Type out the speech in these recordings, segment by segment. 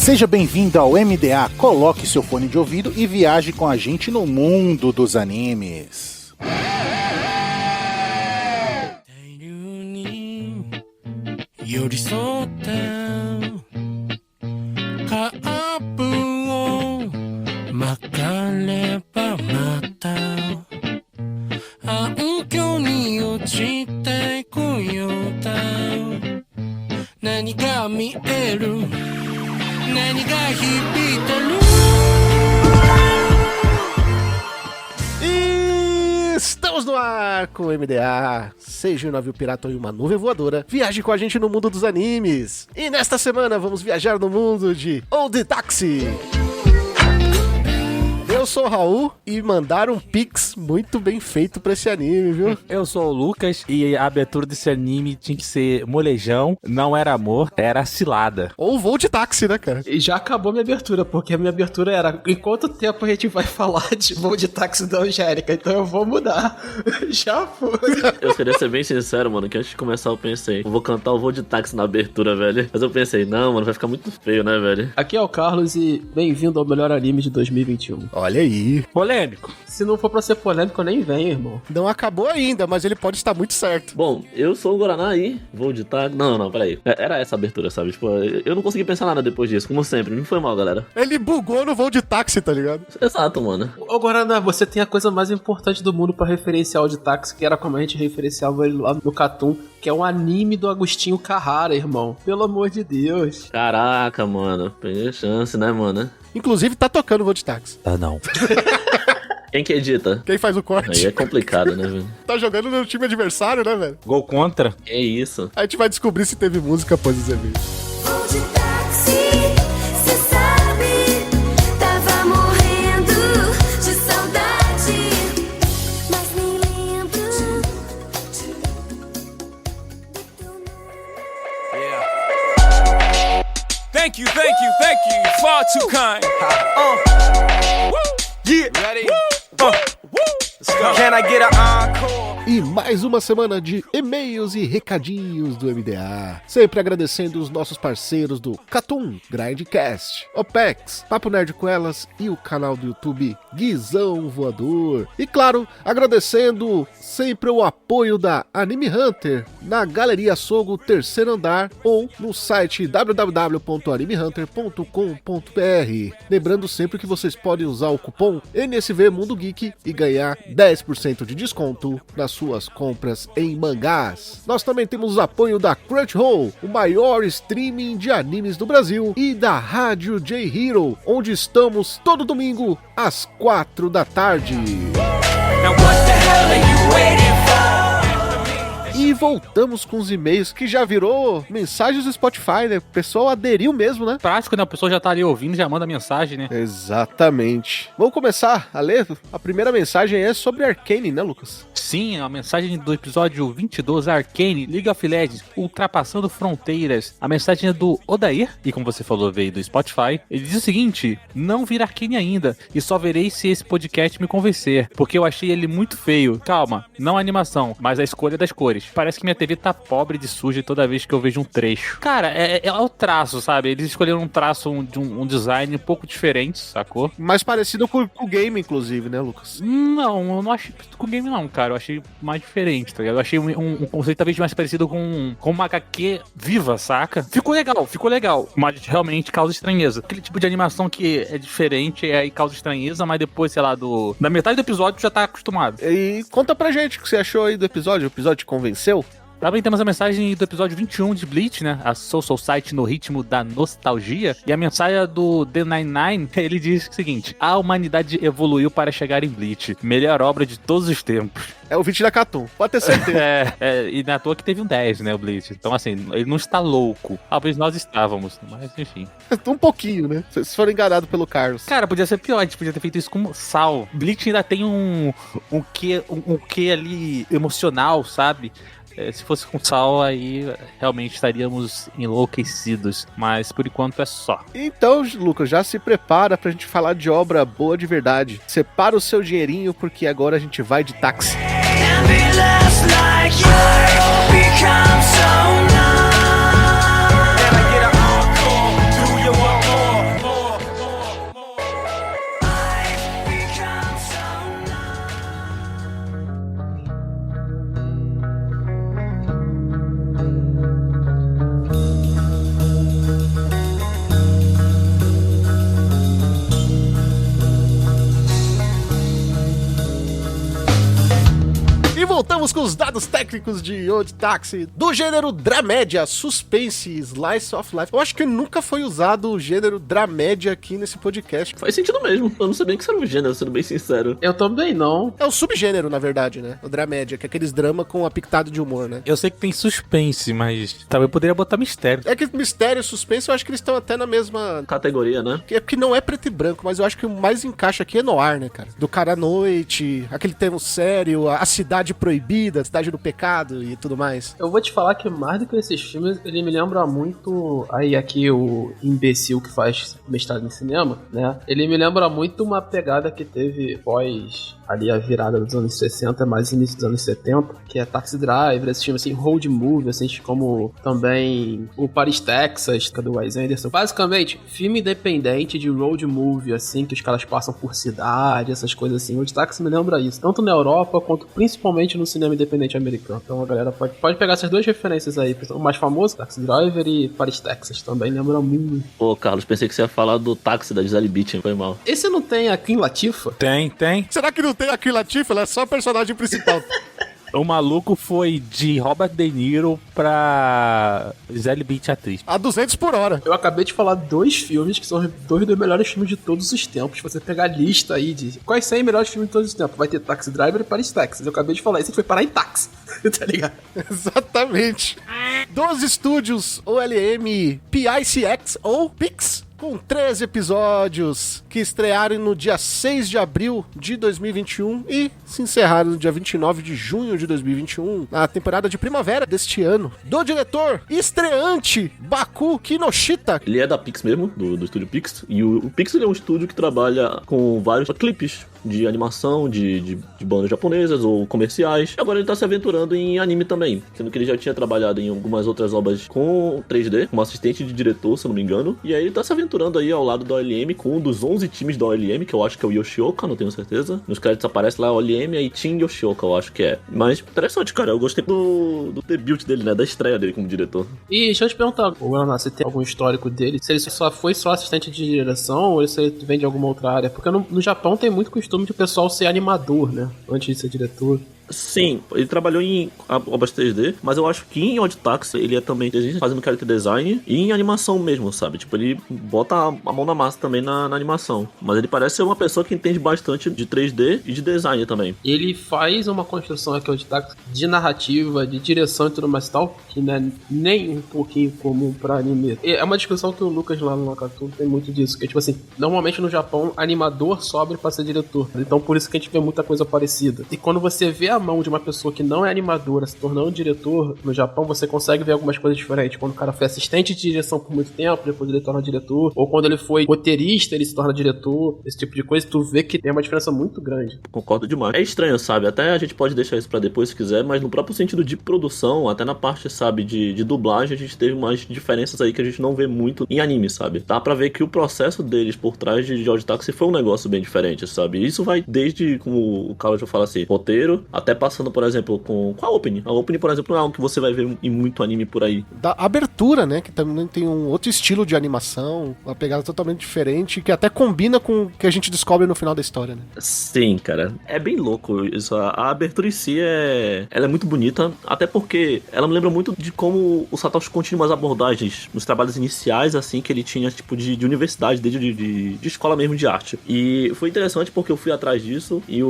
Seja bem-vindo ao MDA, coloque seu fone de ouvido e viaje com a gente no mundo dos animes. E estamos no ar com o MDA. Seja um navio pirata ou uma nuvem voadora, viaje com a gente no mundo dos animes. E nesta semana vamos viajar no mundo de Old Taxi. Eu sou o Raul e mandaram um pix muito bem feito pra esse anime, viu? Eu sou o Lucas e a abertura desse anime tinha que ser molejão, não era amor, era cilada. Ou voo de táxi, né, cara? E já acabou minha abertura, porque a minha abertura era em quanto tempo a gente vai falar de voo de táxi da Angélica, então eu vou mudar. Já foi. Eu queria ser bem sincero, mano, que antes de começar eu pensei, eu vou cantar o voo de táxi na abertura, velho. Mas eu pensei, não, mano, vai ficar muito feio, né, velho? Aqui é o Carlos e bem-vindo ao melhor anime de 2021. Olha aí. Polêmico. Se não for pra ser polêmico, eu nem venho, irmão. Não acabou ainda, mas ele pode estar muito certo. Bom, eu sou o Guaraná e voo de táxi... Não, peraí. Era essa a abertura, sabe? Tipo, eu não consegui pensar nada depois disso, como sempre. Não foi mal, galera. Ele bugou no voo de táxi, tá ligado? Exato, mano. Ô, Guaraná, você tem a coisa mais importante do mundo pra referenciar o de táxi, que era como a gente referenciava ele lá no Catum, que é um anime do Agostinho Carrara, irmão. Pelo amor de Deus. Caraca, mano. Peguei chance, né, mano? Inclusive, tá tocando o voo de táxi. Ah, não. Quem que edita? Quem faz o corte? Aí é complicado, né, velho? Tá jogando no time adversário, né, velho? Gol contra. É isso. A gente vai descobrir se teve música após os eventos. Vou de táxi, cê sabe, tava morrendo de saudade, mas nem lembro do teu nome. Thank you, far too kind. Yeah, ready? Let's go. Can I get an encore? E mais uma semana de e-mails e recadinhos do MDA. Sempre agradecendo os nossos parceiros do Catum, Grindcast, OPEX, Papo Nerd com Elas e o canal do YouTube Guizão Voador. E claro, agradecendo sempre o apoio da Anime Hunter na Galeria Sogo, terceiro andar, ou no site www.animehunter.com.br. Lembrando sempre que vocês podem usar o cupom NSV Mundo Geek e ganhar 10% de desconto nas suas compras em mangás. Nós também temos o apoio da Crunchyroll, o maior streaming de animes do Brasil, e da Rádio J-Hero, onde estamos todo domingo às 4 da tarde. Now what the hell are you waiting for? E voltamos com os e-mails, que já virou mensagens do Spotify, né? O pessoal aderiu mesmo, né? Prático, né? A pessoa já tá ali ouvindo, já manda mensagem, né? Exatamente. Vamos começar a ler? A primeira mensagem é sobre Arcane, né, Lucas? Sim, a mensagem do episódio 22, Arcane, League of Legends, Ultrapassando Fronteiras. A mensagem é do Odair, e como você falou, veio do Spotify. Ele diz o seguinte: não vi Arcane ainda, e só verei se esse podcast me convencer, porque eu achei ele muito feio. Calma, não a animação, mas a escolha das cores. Parece que minha TV tá pobre de suja toda vez que eu vejo um trecho. Cara, é o traço, sabe? Eles escolheram um traço, um design um pouco diferente, sacou? Mais parecido com o game, inclusive, né, Lucas? Não, eu não achei com o game não, cara. Eu achei mais diferente, tá ligado? Eu achei um conceito talvez mais parecido com uma HQ viva, saca? Ficou legal. Mas realmente causa estranheza. Aquele tipo de animação que é diferente e causa estranheza, mas depois, sei lá, da metade do episódio já tá acostumado. E conta pra gente o que você achou aí do episódio. O episódio te convenceu? Também temos a mensagem do episódio 21 de Bleach, né? A Soul Society no ritmo da nostalgia. E a mensagem do The99, ele diz o seguinte: a humanidade evoluiu para chegar em Bleach. Melhor obra de todos os tempos. É o 20 da Catum, pode ter certeza. E na toa que teve um 10, né, o Bleach. Então, assim, ele não está louco. Talvez nós estávamos, mas enfim. Um pouquinho, né? Vocês foram enganados pelo Carlos. Cara, podia ser pior, a gente podia ter feito isso com Sal. Bleach ainda tem um quê ali emocional, sabe? Se fosse com Sal, aí realmente estaríamos enlouquecidos. Mas por enquanto é só. Então, Lucas, já se prepara pra gente falar de obra boa de verdade. Separa o seu dinheirinho, porque agora a gente vai de táxi. Vamos com os dados técnicos de Old Taxi, do gênero dramédia, suspense, slice of life. Eu acho que nunca foi usado o gênero dramédia aqui nesse podcast. Faz sentido mesmo. Eu não sabia que isso era um gênero, sendo bem sincero. Eu também não. É um subgênero, na verdade, né? O dramédia, que é aqueles drama com a pictada de humor, né? Eu sei que tem suspense, mas talvez poderia botar mistério. É que mistério e suspense, eu acho que eles estão até na mesma... Categoria, né? É porque não é preto e branco, mas eu acho que o mais encaixa aqui é noir, né, cara? Do cara à noite, aquele termo sério, a cidade proibida, a cidade do pecado e tudo mais. Eu vou te falar que mais do que esses filmes, ele me lembra muito... Aí aqui o imbecil que faz mestrado em cinema, né? Ele me lembra muito uma pegada que teve pós... ali a virada dos anos 60, mais início dos anos 70, que é Taxi Driver, esse filme assim, road movie, assim, como também o Paris, Texas, que é do Wes Anderson. Basicamente, filme independente de road movie, assim, que os caras passam por cidade, essas coisas assim. O Taxi me lembra isso, tanto na Europa, quanto principalmente no cinema independente americano. Então a galera pode pegar essas duas referências aí. O mais famoso, Taxi Driver, e Paris, Texas, também lembra muito. Pô, Carlos, pensei que você ia falar do Táxi da Gisele Bündchen, foi mal. Esse não tem a Queen Latifah? Tem. Será que não tem a Queen Latifah? Ela é só a personagem principal. O maluco foi de Robert De Niro pra Gisele Bündchen atriz. A 200 por hora. Eu acabei de falar dois filmes que são dois dos melhores filmes de todos os tempos. Se você pegar a lista aí de quais 100 melhores filmes de todos os tempos, vai ter Taxi Driver e Paris, Texas. Eu acabei de falar, esse foi parar em táxi, tá ligado? Exatamente. Dos estúdios OLM PICX ou PIX, com 13 episódios que estrearam no dia 6 de abril de 2021 e se encerraram no dia 29 de junho de 2021, na temporada de primavera deste ano. Do diretor estreante Baku Kinoshita. Ele é da Pix mesmo, do estúdio Pix. E o Pix ele é um estúdio que trabalha com vários clipes de animação, de bandas japonesas ou comerciais. Agora ele tá se aventurando em anime também, sendo que ele já tinha trabalhado em algumas outras obras com 3D, como assistente de diretor, se eu não me engano. E aí ele tá se aventurando aí ao lado da OLM com um dos 11 times da OLM, que eu acho que é o Yoshioka, não tenho certeza. Nos créditos aparece lá OLM e Team Yoshioka, eu acho que é. Mas interessante, cara, eu gostei do debut dele, né, da estreia dele como diretor. E deixa eu te perguntar, Ana, você tem algum histórico dele? Se ele só foi assistente de direção ou se ele vem de alguma outra área? Porque no Japão tem muito costume de o pessoal ser animador, né, antes de ser diretor. Sim, ele trabalhou em obras 3D, mas eu acho que em Odd Taxi ele é também fazendo character design e em animação mesmo, sabe? Tipo, ele bota a mão na massa também na animação. Mas ele parece ser uma pessoa que entende bastante de 3D e de design também. Ele faz uma construção aqui, Odd Taxi, de narrativa, de direção e tudo mais e tal, que não é nem um pouquinho comum pra anime. É uma discussão que o Lucas lá no Nakatoon tem muito disso, que é tipo assim, normalmente no Japão, animador sobe pra ser diretor. Então por isso que a gente vê muita coisa parecida. E quando você vê a mão de uma pessoa que não é animadora se tornando diretor no Japão, você consegue ver algumas coisas diferentes. Quando o cara foi assistente de direção por muito tempo, depois ele torna diretor, ou quando ele foi roteirista, ele se torna diretor, esse tipo de coisa, tu vê que tem uma diferença muito grande. Concordo demais. É estranho, sabe? Até a gente pode deixar isso pra depois se quiser, mas no próprio sentido de produção, até na parte, sabe, de dublagem, a gente teve umas diferenças aí que a gente não vê muito em anime, sabe? Dá pra ver que o processo deles por trás de Odd Taxi foi um negócio bem diferente, sabe? Isso vai desde, como o Carlos já fala assim, roteiro, até passando, por exemplo, com a opening. A opening, por exemplo, não é algo que você vai ver em muito anime por aí. Da abertura, né? Que também tem um outro estilo de animação, uma pegada totalmente diferente, que até combina com o que a gente descobre no final da história, né? Sim, cara. É bem louco isso. A abertura em si ela é muito bonita, até porque ela me lembra muito de como o Satoshi continua as abordagens nos trabalhos iniciais, assim, que ele tinha, tipo, de universidade, desde de escola mesmo de arte. E foi interessante porque eu fui atrás disso e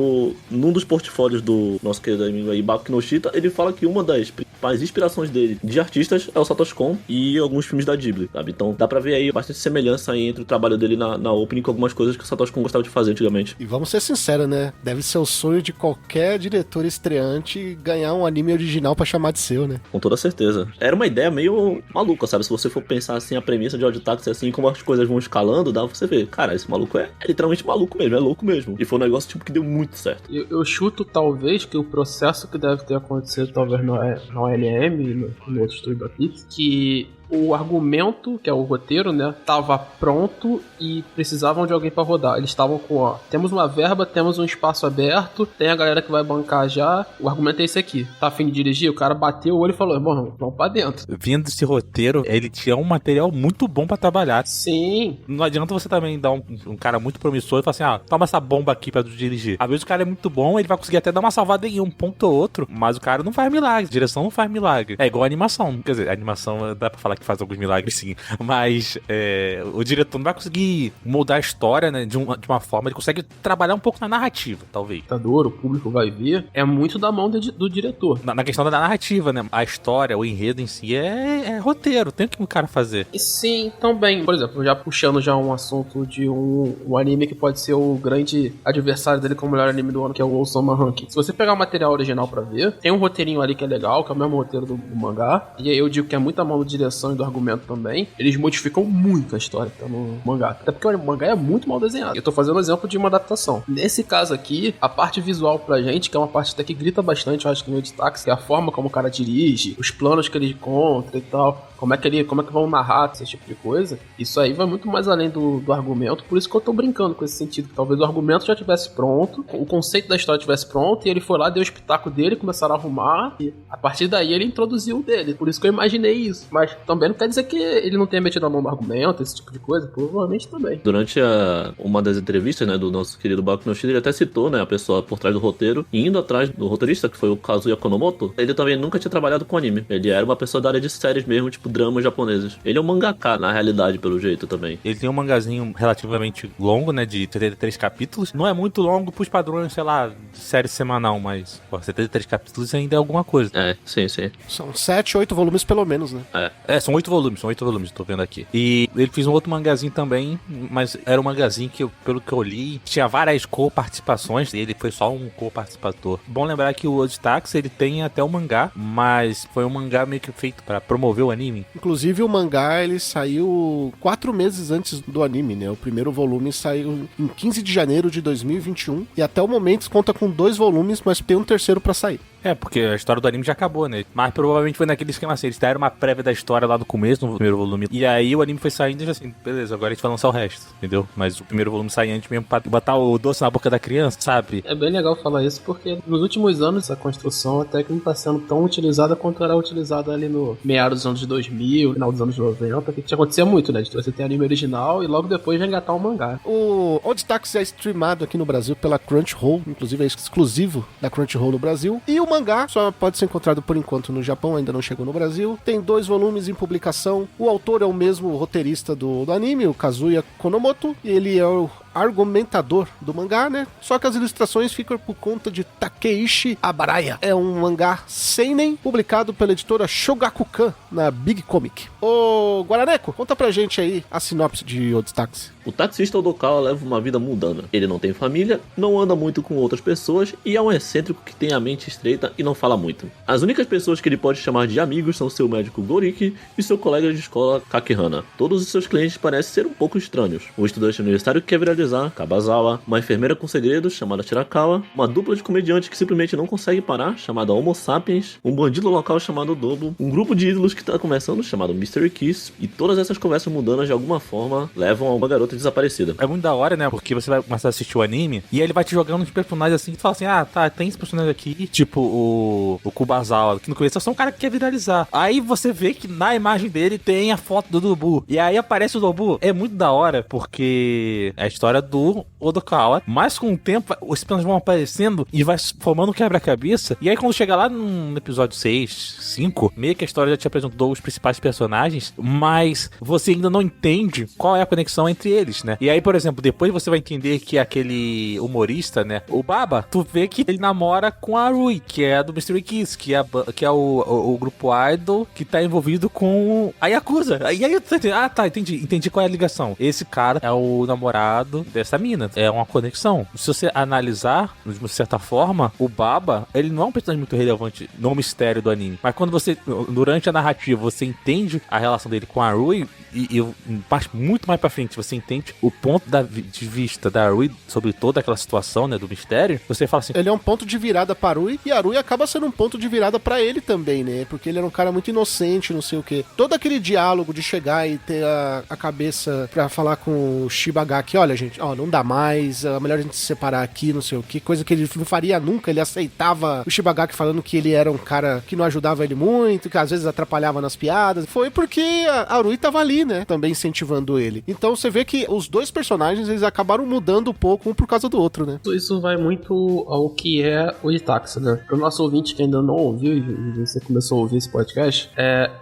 num dos portfólios do nosso querido amigo aí, Baku Kinoshita, ele fala que uma das principais inspirações dele de artistas é o Satoshi Kon e alguns filmes da Ghibli, sabe? Então dá pra ver aí bastante semelhança aí entre o trabalho dele na opening com algumas coisas que o Satoshi Kon gostava de fazer antigamente. E vamos ser sinceros, né? Deve ser o sonho de qualquer diretor estreante ganhar um anime original pra chamar de seu, né? Com toda certeza. Era uma ideia meio maluca, sabe? Se você for pensar assim, a premissa de Odd Taxi, assim, como as coisas vão escalando, dá pra você ver, cara, esse maluco é literalmente maluco mesmo, é louco mesmo. E foi um negócio, tipo, que deu muito certo. Eu chuto, talvez, que o processo que deve ter acontecido, talvez no OLM, no outro estúdio da Pix, que o argumento, que é o roteiro, né, tava pronto e precisavam de alguém pra rodar. Eles estavam com, ó, temos uma verba, temos um espaço aberto, tem a galera que vai bancar já, o argumento é esse aqui. Tá afim de dirigir? O cara bateu o olho e falou, bom, vamos pra dentro. Vindo desse roteiro, ele tinha um material muito bom pra trabalhar. Sim. Não adianta você também dar um cara muito promissor e falar assim, toma essa bomba aqui pra tu dirigir. Às vezes o cara é muito bom, ele vai conseguir até dar uma salvada em um ponto ou outro, mas o cara não faz milagre, a direção não faz milagre. É igual a animação, quer dizer, a animação dá pra falar que faz alguns milagres sim, mas o diretor não vai conseguir moldar a história, né, de uma forma, ele consegue trabalhar um pouco na narrativa, talvez. O público vai ver, é muito da mão do diretor. Na questão da narrativa, né, a história, o enredo em si é roteiro, tem o que o cara fazer. E sim, também, por exemplo, já puxando já um assunto de um anime que pode ser o grande adversário dele como melhor anime do ano, que é o Osama Ranking. Se você pegar o material original pra ver, tem um roteirinho ali que é legal, que é o mesmo roteiro do mangá, e aí eu digo que é muita mão da direção e do argumento também. Eles modificam muito a história que tá no mangá, até porque o mangá é muito mal desenhado. Eu tô fazendo um exemplo de uma adaptação. Nesse caso aqui, a parte visual pra gente, que é uma parte até que grita bastante, eu acho que no destaque, que é a forma como o cara dirige, os planos que ele encontra e tal, como é que vão narrar esse tipo de coisa, isso aí vai muito mais além do argumento, por isso que eu tô brincando com esse sentido, que talvez o argumento já tivesse pronto, o conceito da história tivesse pronto, e ele foi lá, deu o espetáculo dele, começaram a arrumar, e a partir daí ele introduziu o dele, por isso que eu imaginei isso, mas também não quer dizer que ele não tenha metido a mão no argumento, esse tipo de coisa, provavelmente também. Durante uma das entrevistas, né, do nosso querido Baku no Shiro, ele até citou, né, a pessoa por trás do roteiro, e indo atrás do roteirista, que foi o Kazuya Konomoto, ele também nunca tinha trabalhado com anime, ele era uma pessoa da área de séries mesmo, tipo dramas japoneses. Ele é um mangaka, na realidade, pelo jeito também. Ele tem um mangazinho relativamente longo, né, de 73 capítulos. Não é muito longo pros padrões, sei lá, de série semanal, mas 73 capítulos ainda é alguma coisa. É, sim. São 7, 8 volumes pelo menos, né? São 8 volumes, tô vendo aqui. E ele fez um outro mangazinho também, mas era um mangazinho que, pelo que eu li, tinha várias co-participações, e ele foi só um co-participador. Bom lembrar que o Odd Taxi, ele tem até o mangá, mas foi um mangá meio que feito pra promover o anime. Inclusive o mangá, ele saiu 4 meses antes do anime, né? O primeiro volume saiu em 15 de janeiro de 2021 e até o momento conta com 2 volumes, mas tem um terceiro pra sair. Porque a história do anime já acabou, né? Mas provavelmente foi naquele esquema assim, eles deram uma prévia da história lá no começo, no primeiro volume. E aí o anime foi saindo e já assim, beleza, agora a gente vai lançar o resto, entendeu? Mas o primeiro volume sai antes mesmo pra botar o doce na boca da criança, sabe? É bem legal falar isso, porque nos últimos anos a construção até que não tá sendo tão utilizada quanto era utilizada ali no meados dos anos 2000, final dos anos 90, que acontecia muito, né? Você tem anime original e logo depois já engatar um mangá. O Odd Taxi é streamado aqui no Brasil pela Crunchyroll, inclusive é exclusivo da Crunchyroll no Brasil. E o mangá só pode ser encontrado por enquanto no Japão, ainda não chegou no Brasil. Tem 2 volumes em publicação. O autor é o mesmo roteirista do anime, o Kazuya Konomoto, e ele é o argumentador do mangá, né? Só que as ilustrações ficam por conta de Takeishi Abaraya. É um mangá seinen, publicado pela editora Shogakukan, na Big Comic. Ô, Guaraneco, conta pra gente aí a sinopse de Odd Taxi. O taxista Odokawa leva uma vida mundana. Ele não tem família, não anda muito com outras pessoas e é um excêntrico que tem a mente estreita e não fala muito. As únicas pessoas que ele pode chamar de amigos são seu médico Goriki e seu colega de escola Kakihana. Todos os seus clientes parecem ser um pouco estranhos. Um estudante universitário que quer viralizar, Kabazawa, uma enfermeira com segredos chamada Shirakawa, uma dupla de comediantes que simplesmente não consegue parar, chamada Homo Sapiens, um bandido local chamado Dobo, um grupo de ídolos que está começando chamado Mystery Kiss, e todas essas conversas mundanas de alguma forma levam a uma garota desaparecida. É muito da hora, né? Porque você vai começar a assistir o anime e aí ele vai te jogando uns personagens assim que fala assim, tem esse personagem aqui, tipo o Kubazawa, que no começo é só um cara que quer viralizar. Aí você vê que na imagem dele tem a foto do Dobu. E aí aparece o Dobu. É muito da hora, porque é a história do Odokawa, mas com o tempo os personagens vão aparecendo e vai formando um quebra-cabeça. E aí quando chega lá no episódio 6, 5, meio que a história já te apresentou os principais personagens, mas você ainda não entende qual é a conexão entre eles, né? E aí, por exemplo, depois você vai entender que aquele humorista, né, o Baba, tu vê que ele namora com a Rui, que é do Mystery Kiss, que é o grupo idol que tá envolvido com a Yakuza. E aí eu entendi qual é a ligação. Esse cara é o namorado lado dessa mina. É uma conexão. Se você analisar, de certa forma, o Baba, ele não é um personagem muito relevante no mistério do anime. Mas quando você, durante a narrativa, você entende a relação dele com a Rui, e muito mais pra frente, você entende o ponto de vista da Rui sobre toda aquela situação, né, do mistério, você fala assim... Ele é um ponto de virada pra Rui, e a Rui acaba sendo um ponto de virada pra ele também, né? Porque ele era um cara muito inocente, não sei o quê. Todo aquele diálogo de chegar e ter a cabeça pra falar com o Shibagaki, olha, gente, ó, não dá mais, é melhor a gente se separar aqui, não sei o quê, coisa que ele não faria nunca, ele aceitava o Shibagaki falando que ele era um cara que não ajudava ele muito, que às vezes atrapalhava nas piadas, foi porque a Rui tava ali, né, também incentivando ele. Então você vê que os dois personagens, eles acabaram mudando um pouco um por causa do outro, né? Isso vai muito ao que é o Itachi, né? Pro nosso ouvinte que ainda não ouviu e você começou a ouvir esse podcast,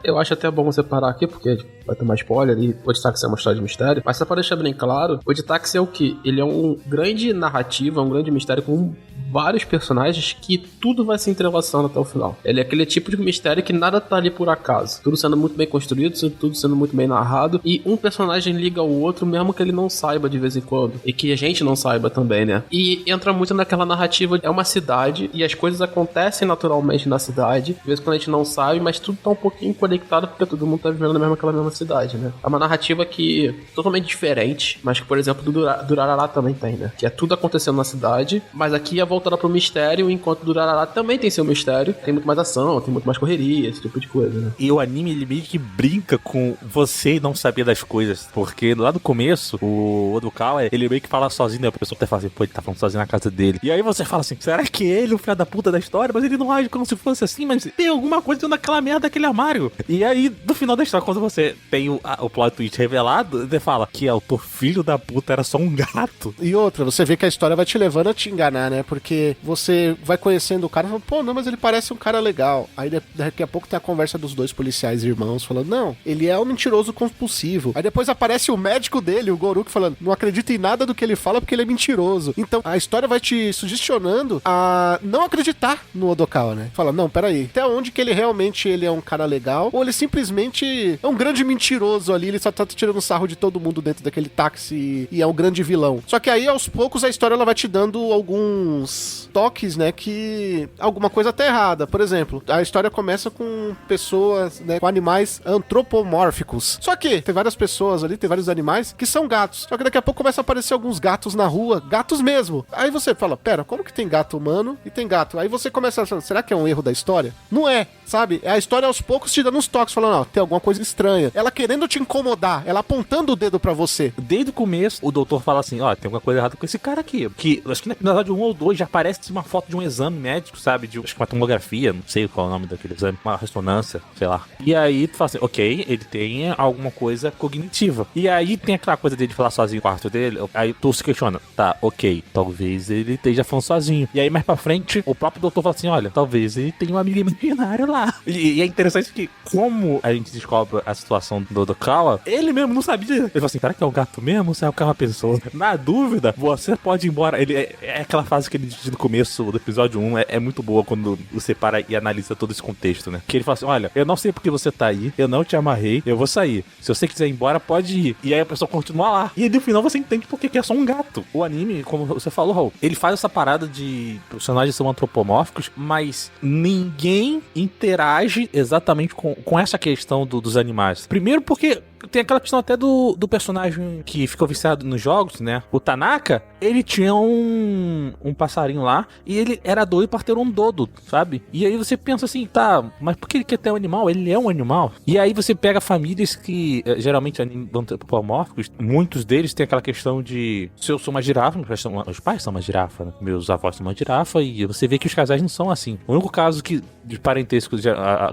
eu acho até bom você parar aqui, porque vai tomar spoiler e o Itachi é uma história de mistério, mas só pra deixar bem claro, o Itachi é o que? Ele é um grande narrativa, um grande mistério com vários personagens que tudo vai se entrelaçando até o final. Ele é aquele tipo de mistério que nada tá ali por acaso. Tudo sendo muito bem construído, tudo sendo muito bem narrado, e um personagem liga ao outro mesmo que ele não saiba de vez em quando. E que a gente não saiba também, né? E entra muito naquela narrativa, é uma cidade, e as coisas acontecem naturalmente na cidade, às vezes quando a gente não sabe, mas tudo tá um pouquinho conectado porque todo mundo tá vivendo naquela mesma cidade, né? É uma narrativa que totalmente diferente, mas que, por exemplo, do Durarara também tem, né? Que é tudo acontecendo na cidade, mas aqui é voltada pro mistério, enquanto Durarara também tem seu mistério, tem muito mais ação, tem muito mais correria, esse tipo de coisa, né? E o anime, ele meio que brinca com você não saber das coisas, porque lá no começo, o Odokawa, ele meio que fala sozinho, né? A pessoa até fala assim, pô, ele tá falando sozinho na casa dele. E aí você fala assim, será que ele é o filho da puta da história? Mas ele não age como se fosse assim, mas tem alguma coisa dentro daquela merda daquele armário. E aí, no final da história, quando você tem o plot twist revelado, você fala que o teu filho da puta era só um gato. E outra, você vê que a história vai te levando a te enganar, né? Porque você vai conhecendo o cara e fala, pô, não, mas ele parece um cara legal. Aí daqui a pouco tem a conversa dos dois policiais irmãos falando, não, ele é um mentiroso compulsivo. Aí depois aparece o médico dele, o Goruki, falando, não acredita em nada do que ele fala porque ele é mentiroso. Então a história vai te sugestionando a não acreditar no Odokawa, né? Fala, não, peraí, até onde que ele realmente é um cara legal, ou ele simplesmente é um grande mentiroso ali, ele só tá tirando sarro de todo mundo dentro daquele táxi e é um grande vilão. Só que aí, aos poucos, a história ela vai te dando alguns toques, né, que alguma coisa tá errada. Por exemplo, a história começa com pessoas, né, com animais antropomórficos. Só que tem várias pessoas ali, tem vários animais que são gatos. Só que daqui a pouco começa a aparecer alguns gatos na rua, gatos mesmo. Aí você fala, pera, como que tem gato humano e tem gato? Aí você começa a falar, será que é um erro da história? Não é, sabe? A história aos poucos te dando uns toques, falando, ó, tem alguma coisa estranha. Ela querendo te incomodar, ela apontando o dedo pra você. Desde o começo, o doutor fala assim, ó, tem alguma coisa errada com esse cara aqui. Que, acho que no episódio 1 ou 2 já aparece uma foto de um exame médico, sabe? De acho que uma tomografia, não sei qual é o nome daquele exame, uma ressonância, sei lá. E aí tu fala assim, ok, ele tem alguma coisa cognitiva. E aí tem aquela coisa dele falar sozinho no quarto dele, aí tu se questiona, tá, ok, talvez ele esteja falando sozinho. E aí mais pra frente, o próprio doutor fala assim, olha, talvez ele tenha um amigo imaginário lá. E é interessante que, como a gente descobre a situação do Odokawa, ele mesmo não sabia. Ele fala assim, será que é um gato mesmo ou será que é uma pessoa? Na dúvida, você pode ir embora. Ele é aquela fase que ele diz no começo do episódio 1, é muito boa quando você para e analisa todo esse contexto, né? Que ele fala assim, olha, eu não sei porque você tá aí, eu não te amarrei, eu vou sair. Se você quiser ir embora, pode ir. E aí a pessoa continua lá. E aí no final você entende porque que é só um gato. O anime, como você falou, Raul, ele faz essa parada de personagens são antropomórficos, mas ninguém interage exatamente com essa questão dos animais. Primeiro porque tem aquela questão até do personagem que ficou viciado nos jogos, né? O Tanaka, ele tinha um passarinho lá e ele era doido para ter um dodo, sabe? E aí você pensa assim, tá, mas por que ele quer ter um animal? Ele é um animal. E aí você pega famílias que geralmente antropomórficos, muitos deles têm aquela questão de se eu sou uma girafa, os pais são uma girafa, né? Meus avós são uma girafa e você vê que os casais não são assim. O único caso de parentesco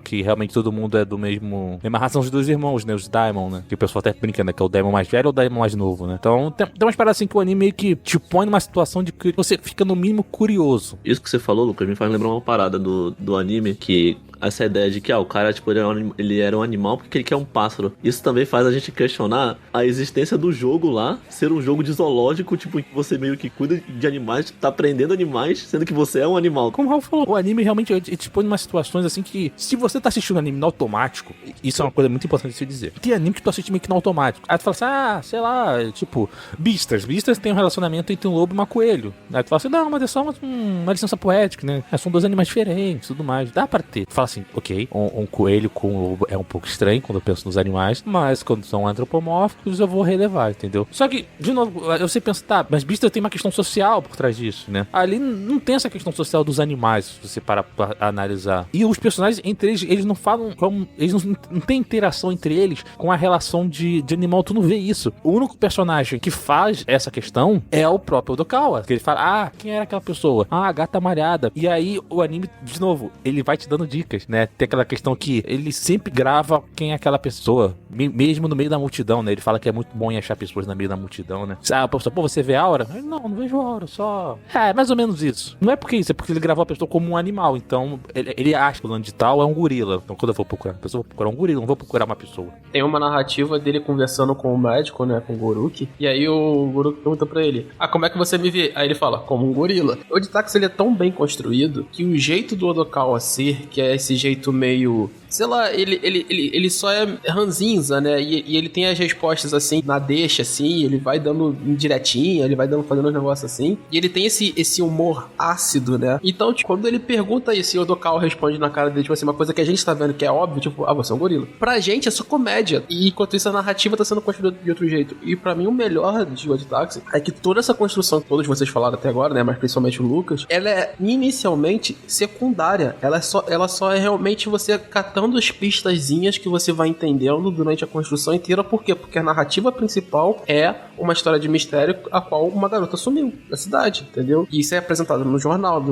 que realmente todo mundo é do mesma raça são os dois irmãos, né? Os Daimon, né? Que o pessoal até brinca, né? Que é o Daimon mais velho ou o Daimon mais novo, né? Então tem umas paradas assim que o anime meio que te põe numa situação de que você fica no mínimo curioso. Isso que você falou, Lucas, me faz lembrar uma parada do anime que essa ideia de que o cara, tipo, ele era um animal porque ele quer um pássaro. Isso também faz a gente questionar a existência do jogo lá, ser um jogo de zoológico, tipo, em que você meio que cuida de animais, tá prendendo animais, sendo que você é um animal. Como o Raul falou, o anime realmente te põe em umas situações assim que, se você tá assistindo anime no automático, isso é uma coisa muito importante de se dizer. Tem anime que tu assiste meio que no automático. Aí tu fala assim, sei lá, tipo, Beastars. Beastars tem um relacionamento entre um lobo e uma coelho. Aí tu fala assim, não, mas é só uma licença poética, né? São dois animais diferentes, tudo mais. Dá pra ter. Tu fala assim, ok, um coelho com um lobo é um pouco estranho quando eu penso nos animais, mas quando são antropomórficos eu vou relevar, entendeu? Só que, de novo, eu sempre penso, tá, mas Beastars tem uma questão social por trás disso, né? Ali não tem essa questão social dos animais, se você parar pra analisar. E os personagens, entre eles não falam como... Eles não tem interação entre eles com a relação de animal, tu não vê isso. O único personagem que faz essa questão é o próprio Odokawa, que ele fala, quem era aquela pessoa? A gata malhada. E aí o anime, de novo, ele vai te dando dicas, né? Tem aquela questão que ele sempre grava quem é aquela pessoa, mesmo no meio da multidão, né? Ele fala que é muito bom em achar pessoas no meio da multidão, né? A pessoa, você vê a aura? Não vejo a aura, só... É mais ou menos isso. Não é porque isso, é porque ele gravou a pessoa como um animal, então ele acha que o fulano de tal é um gorila. Então quando eu vou procurar uma pessoa, eu vou procurar um gorila, não vou procurar uma pessoa. Tem uma narrativa dele conversando com o médico, né, com o Goruki, e aí o Goruki pergunta pra ele, como é que você me vê? Aí ele fala, como um gorila. O Oditax, ele é tão bem construído que o jeito do Odokawa ser, que é esse jeito meio... Sei lá, ele só é ranzinza, né? E ele tem as respostas assim, na deixa, assim, ele vai dando direitinho, ele vai fazendo uns negócios assim. E ele tem esse humor ácido, né? Então, tipo, quando ele pergunta isso e o Odokawa responde na cara dele, tipo assim, uma coisa que a gente tá vendo que é óbvio, tipo, você é um gorila. Pra gente é só comédia. E enquanto isso a narrativa tá sendo construída de outro jeito. E pra mim o melhor de Oditax é que toda essa construção que todos vocês falaram até agora, né? Mas principalmente o Lucas, ela é inicialmente secundária. Ela só é realmente você catando as pistazinhas que você vai entendendo durante a construção inteira. Por quê? Porque a narrativa principal é uma história de mistério a qual uma garota sumiu da cidade, entendeu? E isso é apresentado no jornal,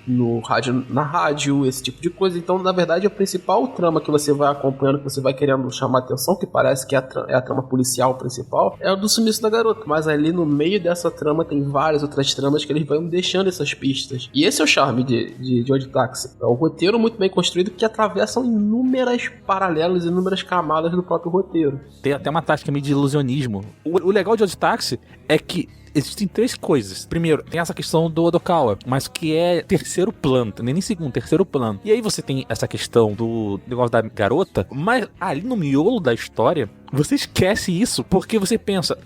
no rádio, na rádio, esse tipo de coisa. Então, na verdade, a principal trama que você vai acompanhando, que você vai querendo chamar atenção, que parece que é a trama policial principal, é o do sumiço da garota. Mas ali no meio dessa trama tem várias outras tramas que eles vão deixando essas pistas. E esse é o charme de Oditax. É um roteiro muito bem construído que atravessam inúmeras paralelas, inúmeras camadas do próprio roteiro. Tem até uma tática meio de ilusionismo. O legal de Oditax é que existem três coisas. Primeiro, tem essa questão do Odokawa, mas que é terceiro plano, nem segundo, terceiro plano. E aí você tem essa questão do negócio da garota, mas ali no miolo da história, você esquece isso, porque você pensa,